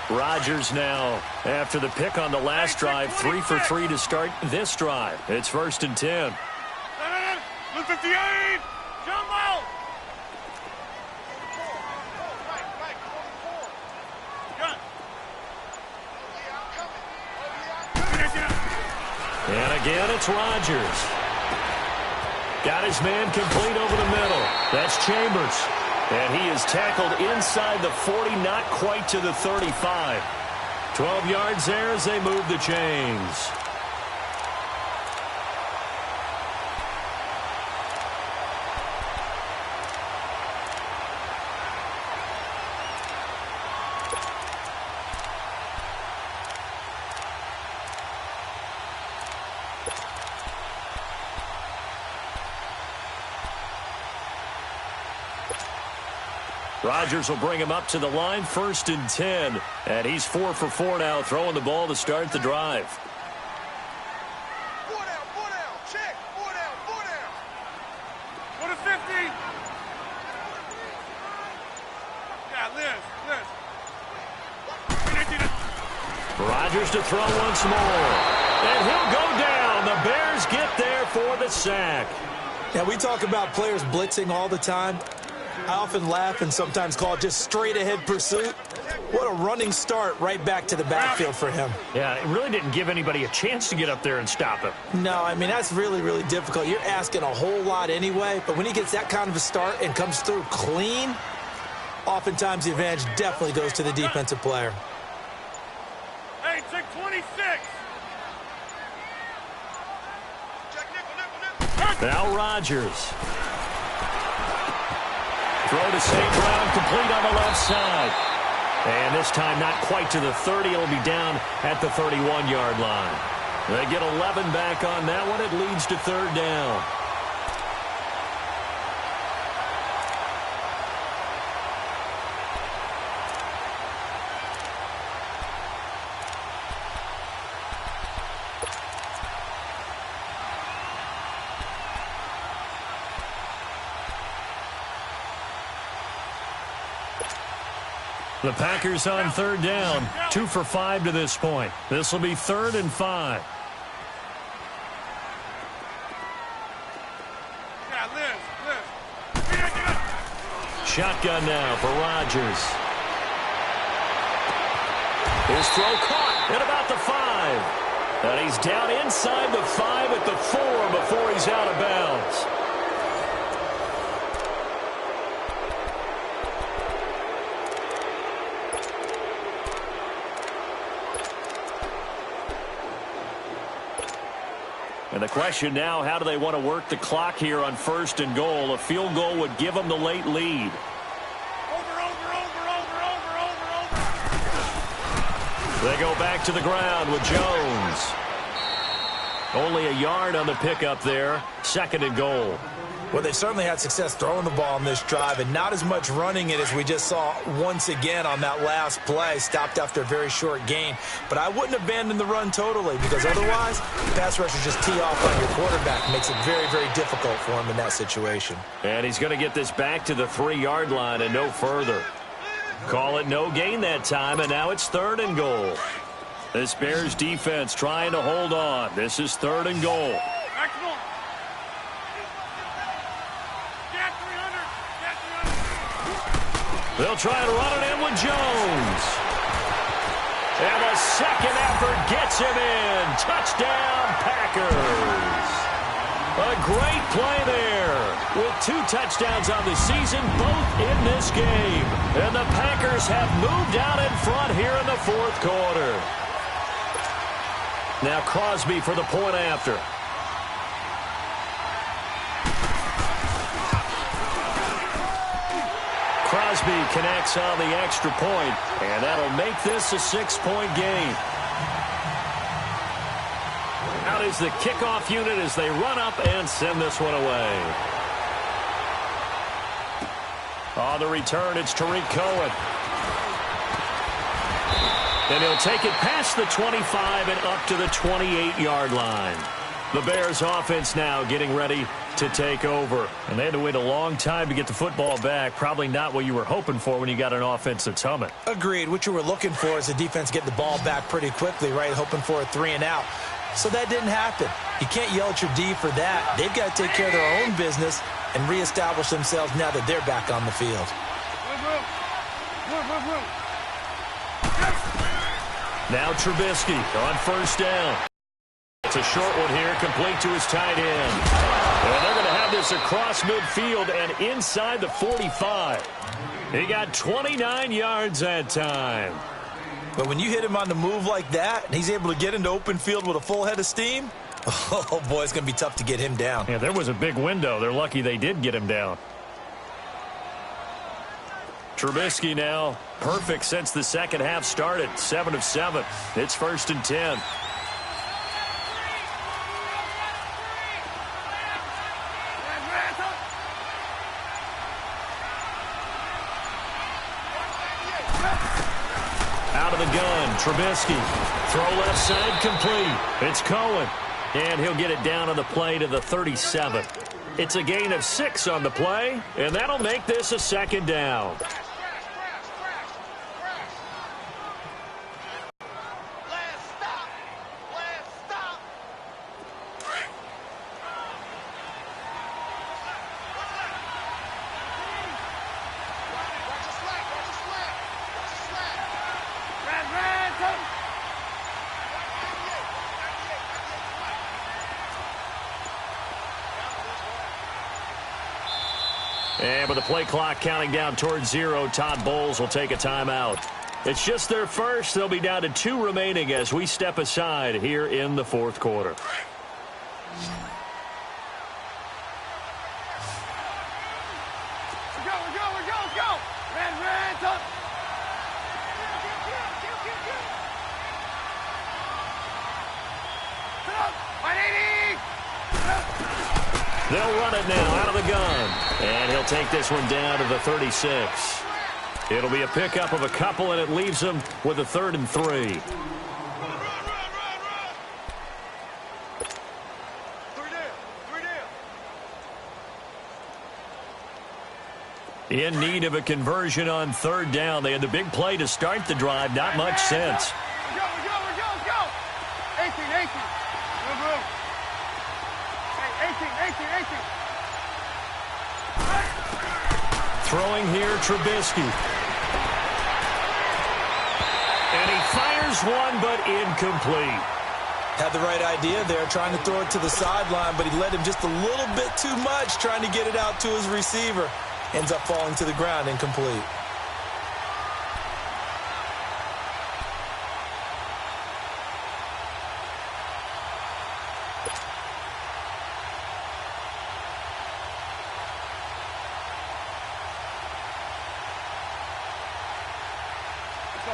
Rodgers now, after the pick on the last drive, 3 for 3 to start this drive. It's 1st and 10. 58! Jumbo! And again, it's Rodgers. Got his man complete over the middle. That's Chambers. And he is tackled inside the 40, not quite to the 35. 12 yards there as they move the chains. Rodgers will bring him up to the line, 1st and 10. And he's 4 for 4 now, throwing the ball to start the drive. 4 down, check, 4 down. Go to 50. Yeah, Liz. Rodgers to throw once more. And he'll go down. The Bears get there for the sack. Yeah, we talk about players blitzing all the time. I often laugh and sometimes call it just straight-ahead pursuit. What a running start right back to the backfield for him. Yeah, it really didn't give anybody a chance to get up there and stop him. No, I mean, that's really, really difficult. You're asking a whole lot anyway, but when he gets that kind of a start and comes through clean, oftentimes the advantage definitely goes to the defensive player. Hey, check 26. Now Rodgers. Throw to St. Brown, complete on the left side. And this time not quite to the 30. It'll be down at the 31-yard line. They get 11 back on that one. It leads to 3rd down. The Packers on 3rd down, 2 for 5 to this point. This will be 3rd and 5. Shotgun now for Rodgers. His throw caught at about the 5. And he's down inside the 5 at the 4 before he's out of bounds. And the question now, how do they want to work the clock here on 1st and goal? A field goal would give them the late lead. Over. They go back to the ground with Jones. Only a yard on the pickup there. 2nd and goal. Well, they certainly had success throwing the ball on this drive, and not as much running it as we just saw once again on that last play. Stopped after a very short gain. But I wouldn't abandon the run totally, because otherwise, pass rushers just tee off on your quarterback. Makes it very, very difficult for him in that situation. And he's going to get this back to the 3-yard line and no further. Call it no gain that time, and now it's 3rd and goal. This Bears defense trying to hold on. This is 3rd and goal. They'll try to run it in with Jones. And the second effort gets him in. Touchdown, Packers. A great play there. With 2 touchdowns on the season, both in this game. And the Packers have moved out in front here in the 4th quarter. Now Crosby for the point after. Crosby connects on the extra point, and that'll make this a 6-point game. Out is the kickoff unit as they run up and send this one away. On the return, it's Tariq Cohen. And he'll take it past the 25 and up to the 28-yard line. The Bears offense now getting ready to take over. And they had to wait a long time to get the football back. Probably not what you were hoping for when you got an offense that's humming. Agreed. What you were looking for is the defense getting the ball back pretty quickly, right? Hoping for a 3 and out. So that didn't happen. You can't yell at your D for that. They've got to take care of their own business and reestablish themselves now that they're back on the field. Now Trubisky on first down. It's a short one here, complete to his tight end. And they're going to have this across midfield and inside the 45. He got 29 yards that time. But when you hit him on the move like that, and he's able to get into open field with a full head of steam, oh, boy, it's going to be tough to get him down. Yeah, there was a big window. They're lucky they did get him down. Trubisky now perfect since the second half started. 7 of 7. It's 1st and 10. Out of the gun, Trubisky. Throw left side complete. It's Cohen. And he'll get it down on the play to the 37. It's a gain of 6 on the play, and that'll make this a 2nd down. And with the play clock counting down towards 0, Todd Bowles will take a timeout. It's just their first. They'll be down to 2 remaining as we step aside here in the 4th quarter. They'll run it now out of the gun. And he'll take this one down to the 36. It'll be a pickup of a couple, and it leaves them with a 3rd and 3. In need of a conversion on 3rd down. They had the big play to start the drive. Not much sense. Go. 18. Move. 18. Throwing here, Trubisky. And he fires one, but incomplete. Had the right idea there, trying to throw it to the sideline, but he led him just a little bit too much, trying to get it out to his receiver. Ends up falling to the ground, incomplete.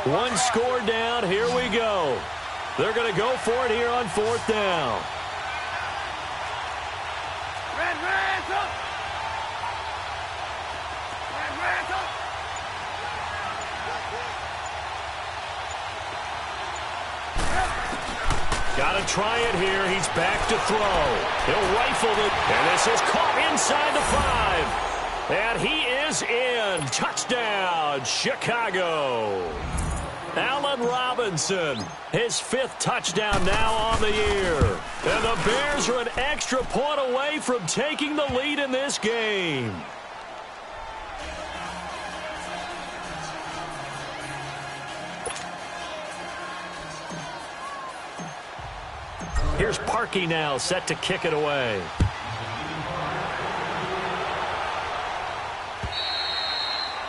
One score down. Here we go. They're going to go for it here on 4th down. Got to try it here. He's back to throw. He'll rifle it. And this is caught inside the 5. And he is in. Touchdown, Chicago. Allen Robinson, his 5th touchdown now on the year. And the Bears are an extra point away from taking the lead in this game. Here's Parkey now, set to kick it away.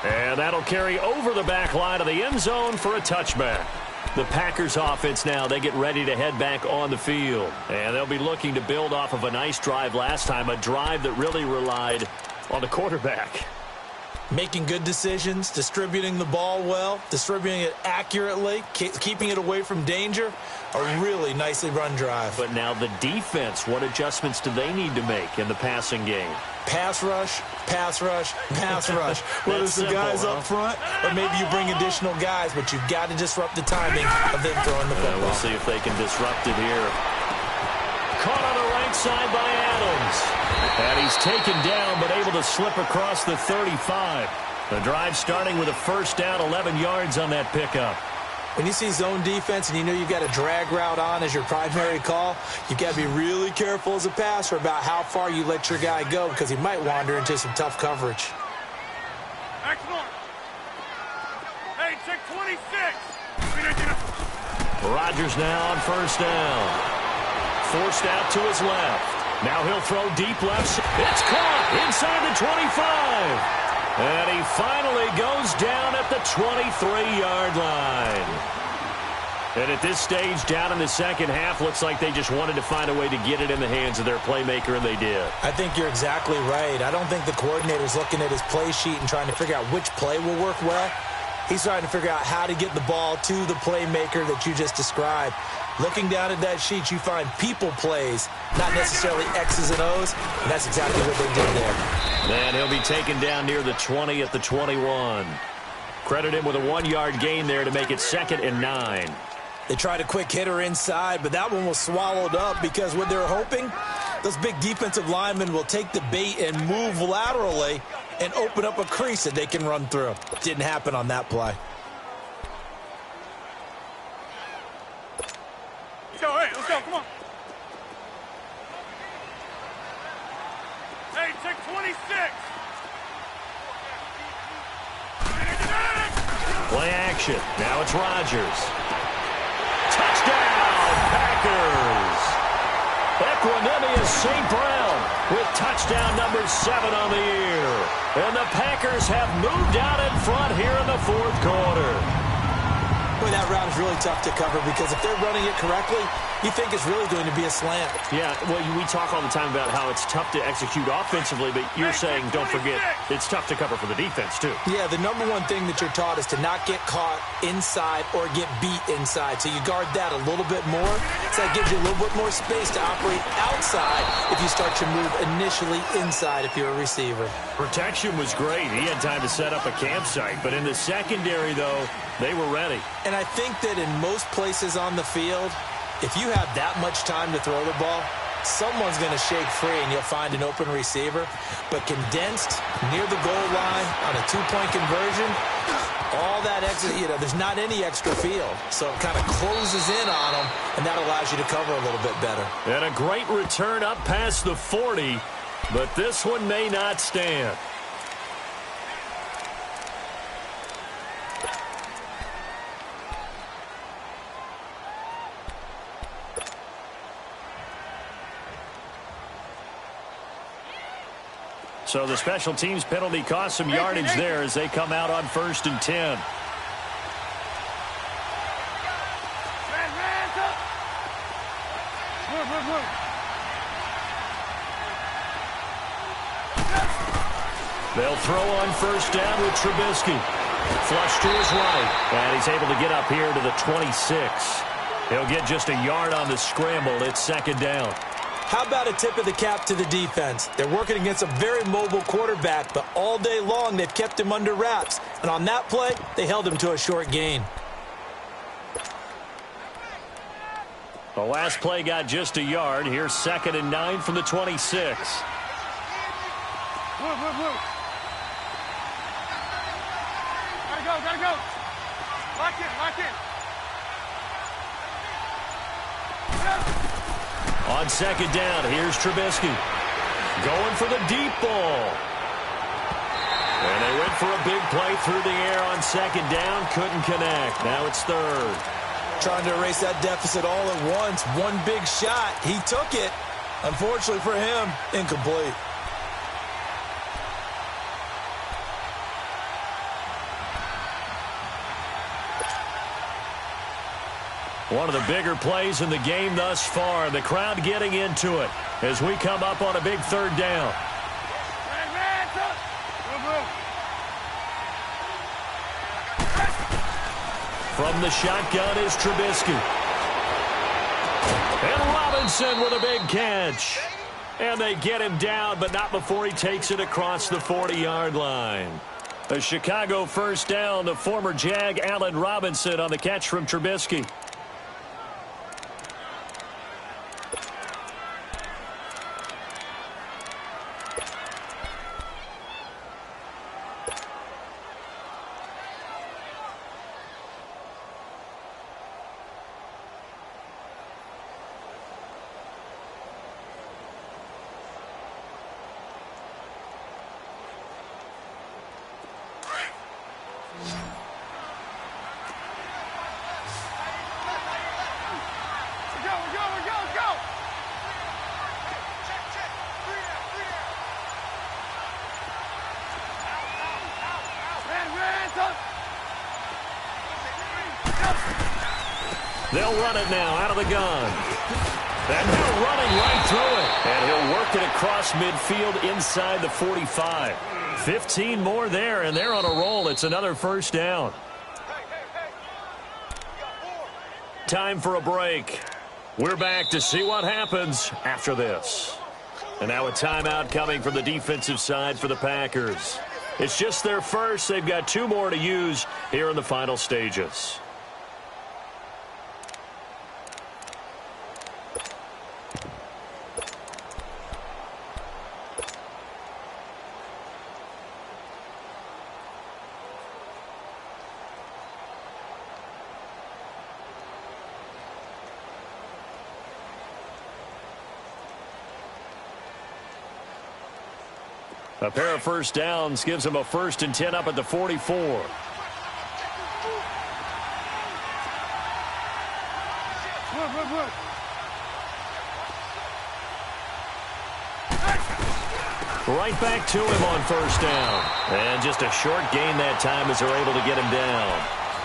And that'll carry over the back line of the end zone for a touchback. The Packers offense now, they get ready to head back on the field. And they'll be looking to build off of a nice drive last time, a drive that really relied on the quarterback. Making good decisions, distributing the ball well, distributing it accurately, keeping it away from danger. A really nicely run drive. But now the defense, what adjustments do they need to make in the passing game? Pass rush, pass rush, pass rush. Whether it's the guys up front or maybe you bring additional guys, but you've got to disrupt the timing of them throwing the football. We'll see if they can disrupt it here. Caught on the right side by Adams. And he's taken down but able to slip across the 35. The drive starting with a first down, 11 yards on that pickup. When you see zone defense and you know you've got a drag route on as your primary call, you've got to be really careful as a passer about how far you let your guy go because he might wander into some tough coverage. Excellent. Hey, check 26. Rodgers now on first down. Forced out to his left. Now he'll throw deep left. It's caught inside the 25. And he finally goes down at the 23-yard line. And at this stage, down in the second half, looks like they just wanted to find a way to get it in the hands of their playmaker, and they did. I think you're exactly right. I don't think the coordinator's looking at his play sheet and trying to figure out which play will work well. He's trying to figure out how to get the ball to the playmaker that you just described. Looking down at that sheet, you find people plays, not necessarily X's and O's, and that's exactly what they did there. And he'll be taken down near the 20 at the 21. Credit him with a 1-yard gain there to make it 2nd and 9. They tried a quick hitter inside, but that one was swallowed up because what they're hoping, those big defensive linemen will take the bait and move laterally and open up a crease that they can run through. Didn't happen on that play. Let's go, come on. Hey, check 26. Play action. Now it's Rodgers. Touchdown, Packers. Equanimous St. Brown with touchdown number 7 on the year. And the Packers have moved out in front here in the 4th quarter. Boy, that route is really tough to cover because if they're running it correctly, you think it's really going to be a slant. Yeah, well, we talk all the time about how it's tough to execute offensively, but you're saying, don't forget, it's tough to cover for the defense, too. Yeah, the number one thing that you're taught is to not get caught inside or get beat inside. So you guard that a little bit more. So that gives you a little bit more space to operate outside if you start your move initially inside if you're a receiver. Protection was great. He had time to set up a campsite. But in the secondary, though, they were ready. And I think that in most places on the field, if you have that much time to throw the ball, someone's going to shake free and you'll find an open receiver. But condensed near the goal line on a 2-point conversion, all that extra, there's not any extra field. So it kind of closes in on them, and that allows you to cover a little bit better. And a great return up past the 40, but this one may not stand. So the special teams penalty cost some yardage there as they come out on 1st and 10. They'll throw on first down with Trubisky. Flush to his right. And he's able to get up here to the 26. He'll get just a yard on the scramble. It's 2nd down. How about a tip of the cap to the defense? They're working against a very mobile quarterback, but all day long they've kept him under wraps. And on that play, they held him to a short gain. The last play got just a yard. Here's 2nd and 9 from the 26. Move. Gotta go. Lock in. On 2nd down, here's Trubisky. Going for the deep ball. And they went for a big play through the air on 2nd down. Couldn't connect. Now it's 3rd. Trying to erase that deficit all at once. One big shot. He took it. Unfortunately for him, incomplete. One of the bigger plays in the game thus far. The crowd getting into it as we come up on a big third down. From the shotgun is Trubisky. And Robinson with a big catch. And they get him down, but not before he takes it across the 40-yard line. A Chicago first down to former Jag Allen Robinson on the catch from Trubisky. They'll run it now out of the gun. And they're running right through it. And he'll work it across midfield inside the 45. 15 more there, and they're on a roll. It's another first down. Time for a break. We're back to see what happens after this. And now a timeout coming from the defensive side for the Packers. It's just their first. They've got 2 more to use here in the final stages. A pair of first downs gives them a 1st and 10 up at the 44. Right back to him on first down. And just a short gain that time as they're able to get him down.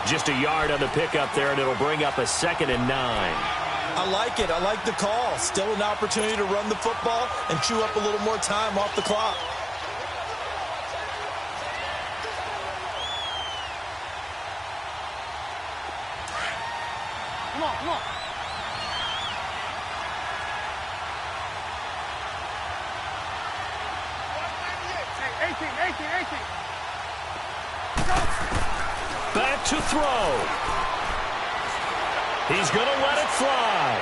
Just a yard on the pickup there, and it'll bring up a 2nd and 9. I like it. I like the call. Still an opportunity to run the football and chew up a little more time off the clock. Come on, come on. Hey, 18. Back to throw. He's going to let it fly.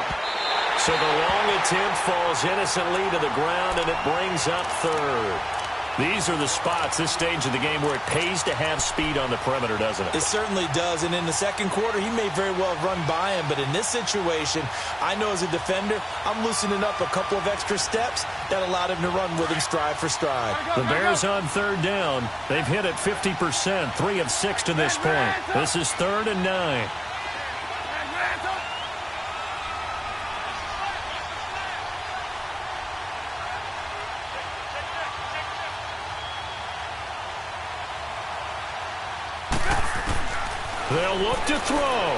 So the long attempt falls innocently to the ground, and it brings up 3rd. These are the spots, this stage of the game, where it pays to have speed on the perimeter, doesn't it? It certainly does, and in the second quarter, he may very well have run by him, but in this situation, I know as a defender, I'm loosening up a couple of extra steps that allowed him to run with him stride for stride. The Bears on 3rd down. They've hit it 50%, 3 of 6 to this point. This is 3rd and 9. They'll look to throw.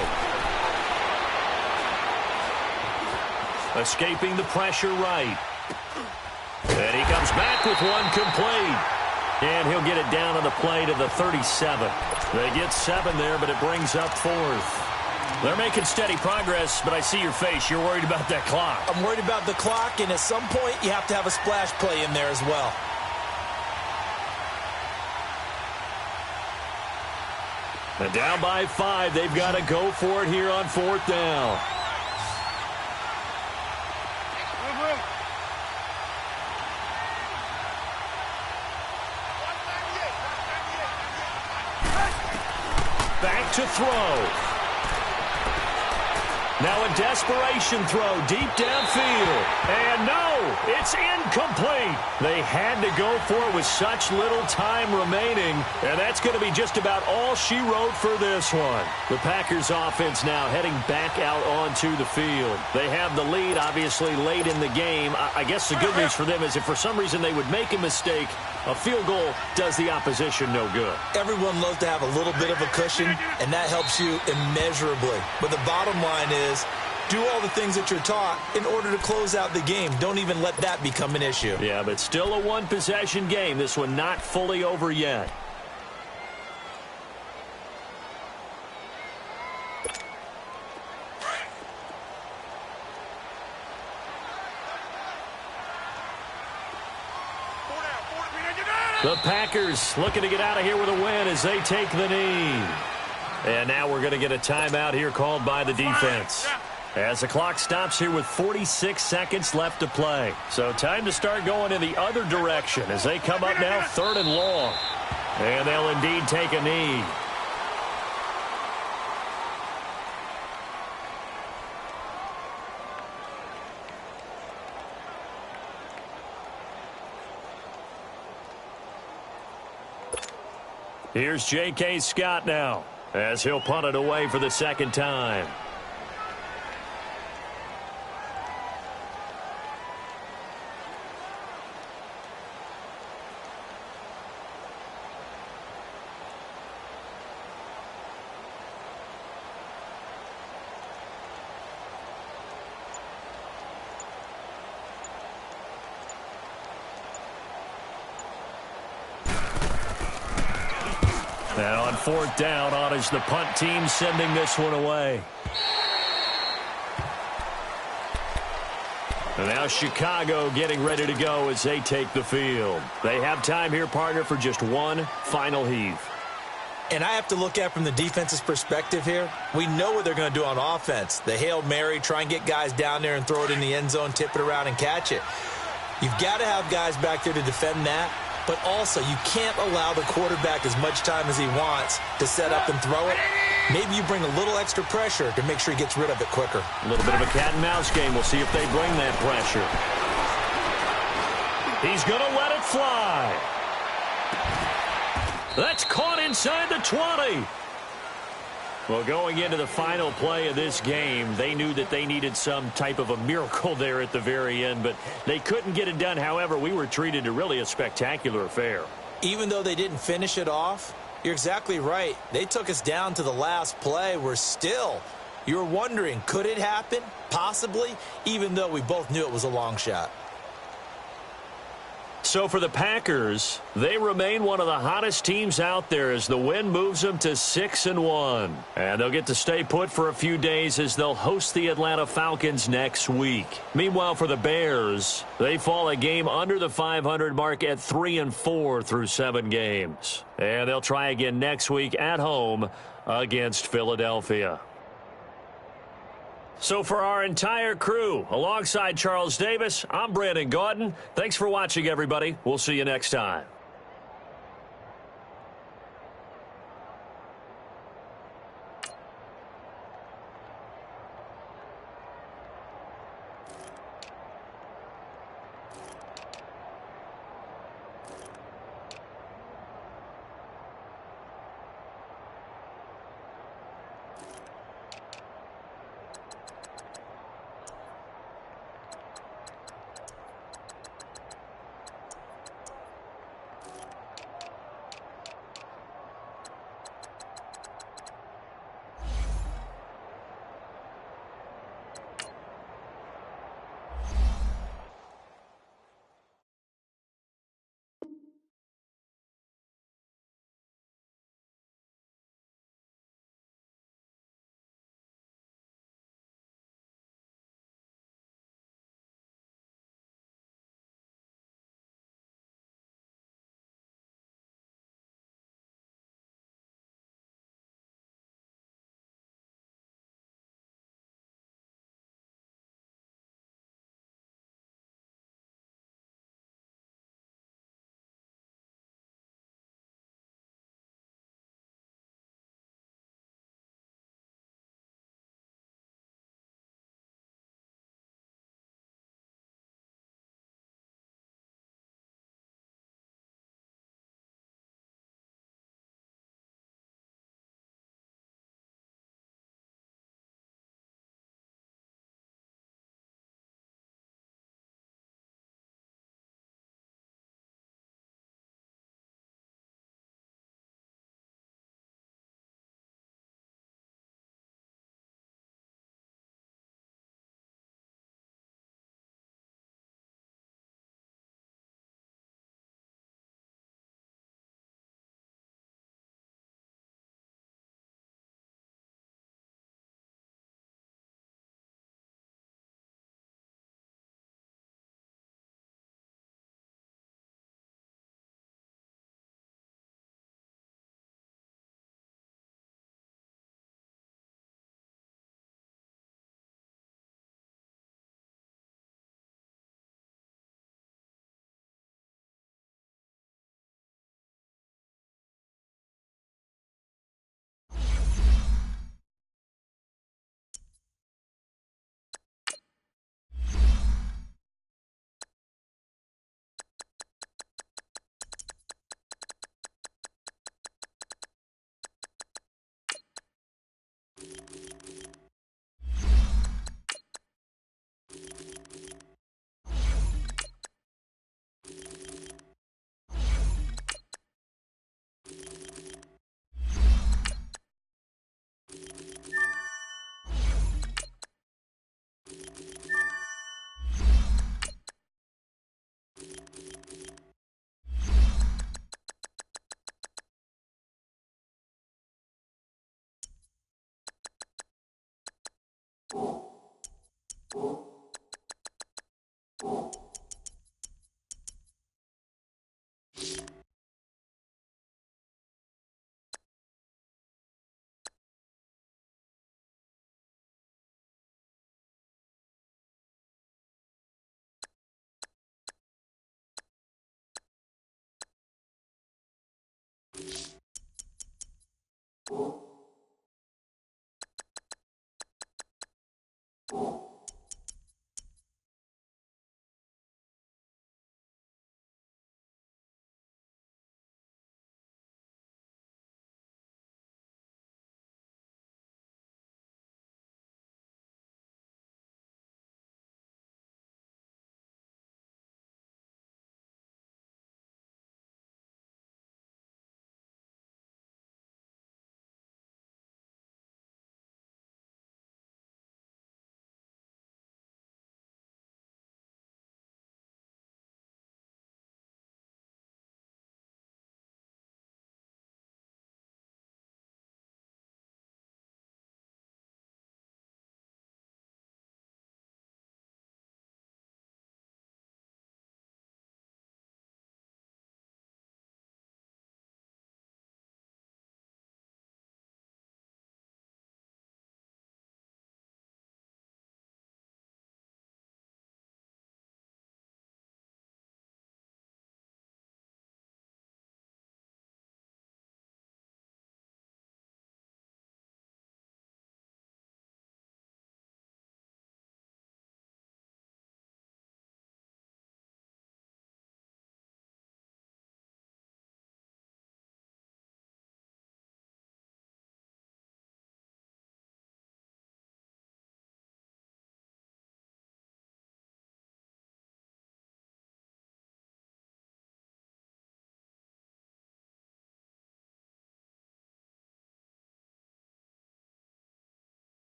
Escaping the pressure right. And he comes back with one complete. And he'll get it down on the play to the 37. They get 7 there, but it brings up 4th. They're making steady progress, but I see your face. You're worried about that clock. I'm worried about the clock, and at some point, you have to have a splash play in there as well. And down by 5, they've got to go for it here on 4th down. Back to throw. Now a desperation throw deep downfield. And no, it's incomplete. They had to go for it with such little time remaining. And that's going to be just about all she wrote for this one. The Packers offense now heading back out onto the field. They have the lead, obviously, late in the game. I guess the good news for them is if for some reason they would make a mistake, a field goal does the opposition no good. Everyone loves to have a little bit of a cushion, and that helps you immeasurably. But the bottom line is, is do all the things that you're taught in order to close out the game. Don't even let that become an issue. Yeah, but still a one-possession game. This one not fully over yet. The Packers looking to get out of here with a win as they take the knee. And now we're going to get a timeout here called by the defense. As the clock stops here with 46 seconds left to play. So time to start going in the other direction as they come up now 3rd and long. And they'll indeed take a knee. Here's J.K. Scott now as he'll punt it away for the second time. Now on 4th down, on is the punt team sending this one away. And now Chicago getting ready to go as they take the field. They have time here, partner, for just one final heave. And I have to look at from the defense's perspective here. We know what they're going to do on offense. The Hail Mary, try and get guys down there and throw it in the end zone, tip it around and catch it. You've got to have guys back there to defend that. But also, you can't allow the quarterback as much time as he wants to set up and throw it. Maybe you bring a little extra pressure to make sure he gets rid of it quicker. A little bit of a cat and mouse game. We'll see if they bring that pressure. He's going to let it fly. That's caught inside the 20. Well, going into the final play of this game, they knew that they needed some type of a miracle there at the very end, but they couldn't get it done. However, we were treated to really a spectacular affair. Even though they didn't finish it off, you're exactly right. They took us down to the last play. We're still, you're wondering, could it happen? Possibly, even though we both knew it was a long shot. So for the Packers, they remain one of the hottest teams out there as the win moves them to 6-1. And they'll get to stay put for a few days as they'll host the Atlanta Falcons next week. Meanwhile, for the Bears, they fall a game under the 500 mark at 3-4 through 7 games. And they'll try again next week at home against Philadelphia. So for our entire crew, alongside Charles Davis, I'm Brandon Gaudin. Thanks for watching, everybody. We'll see you next time. Hey,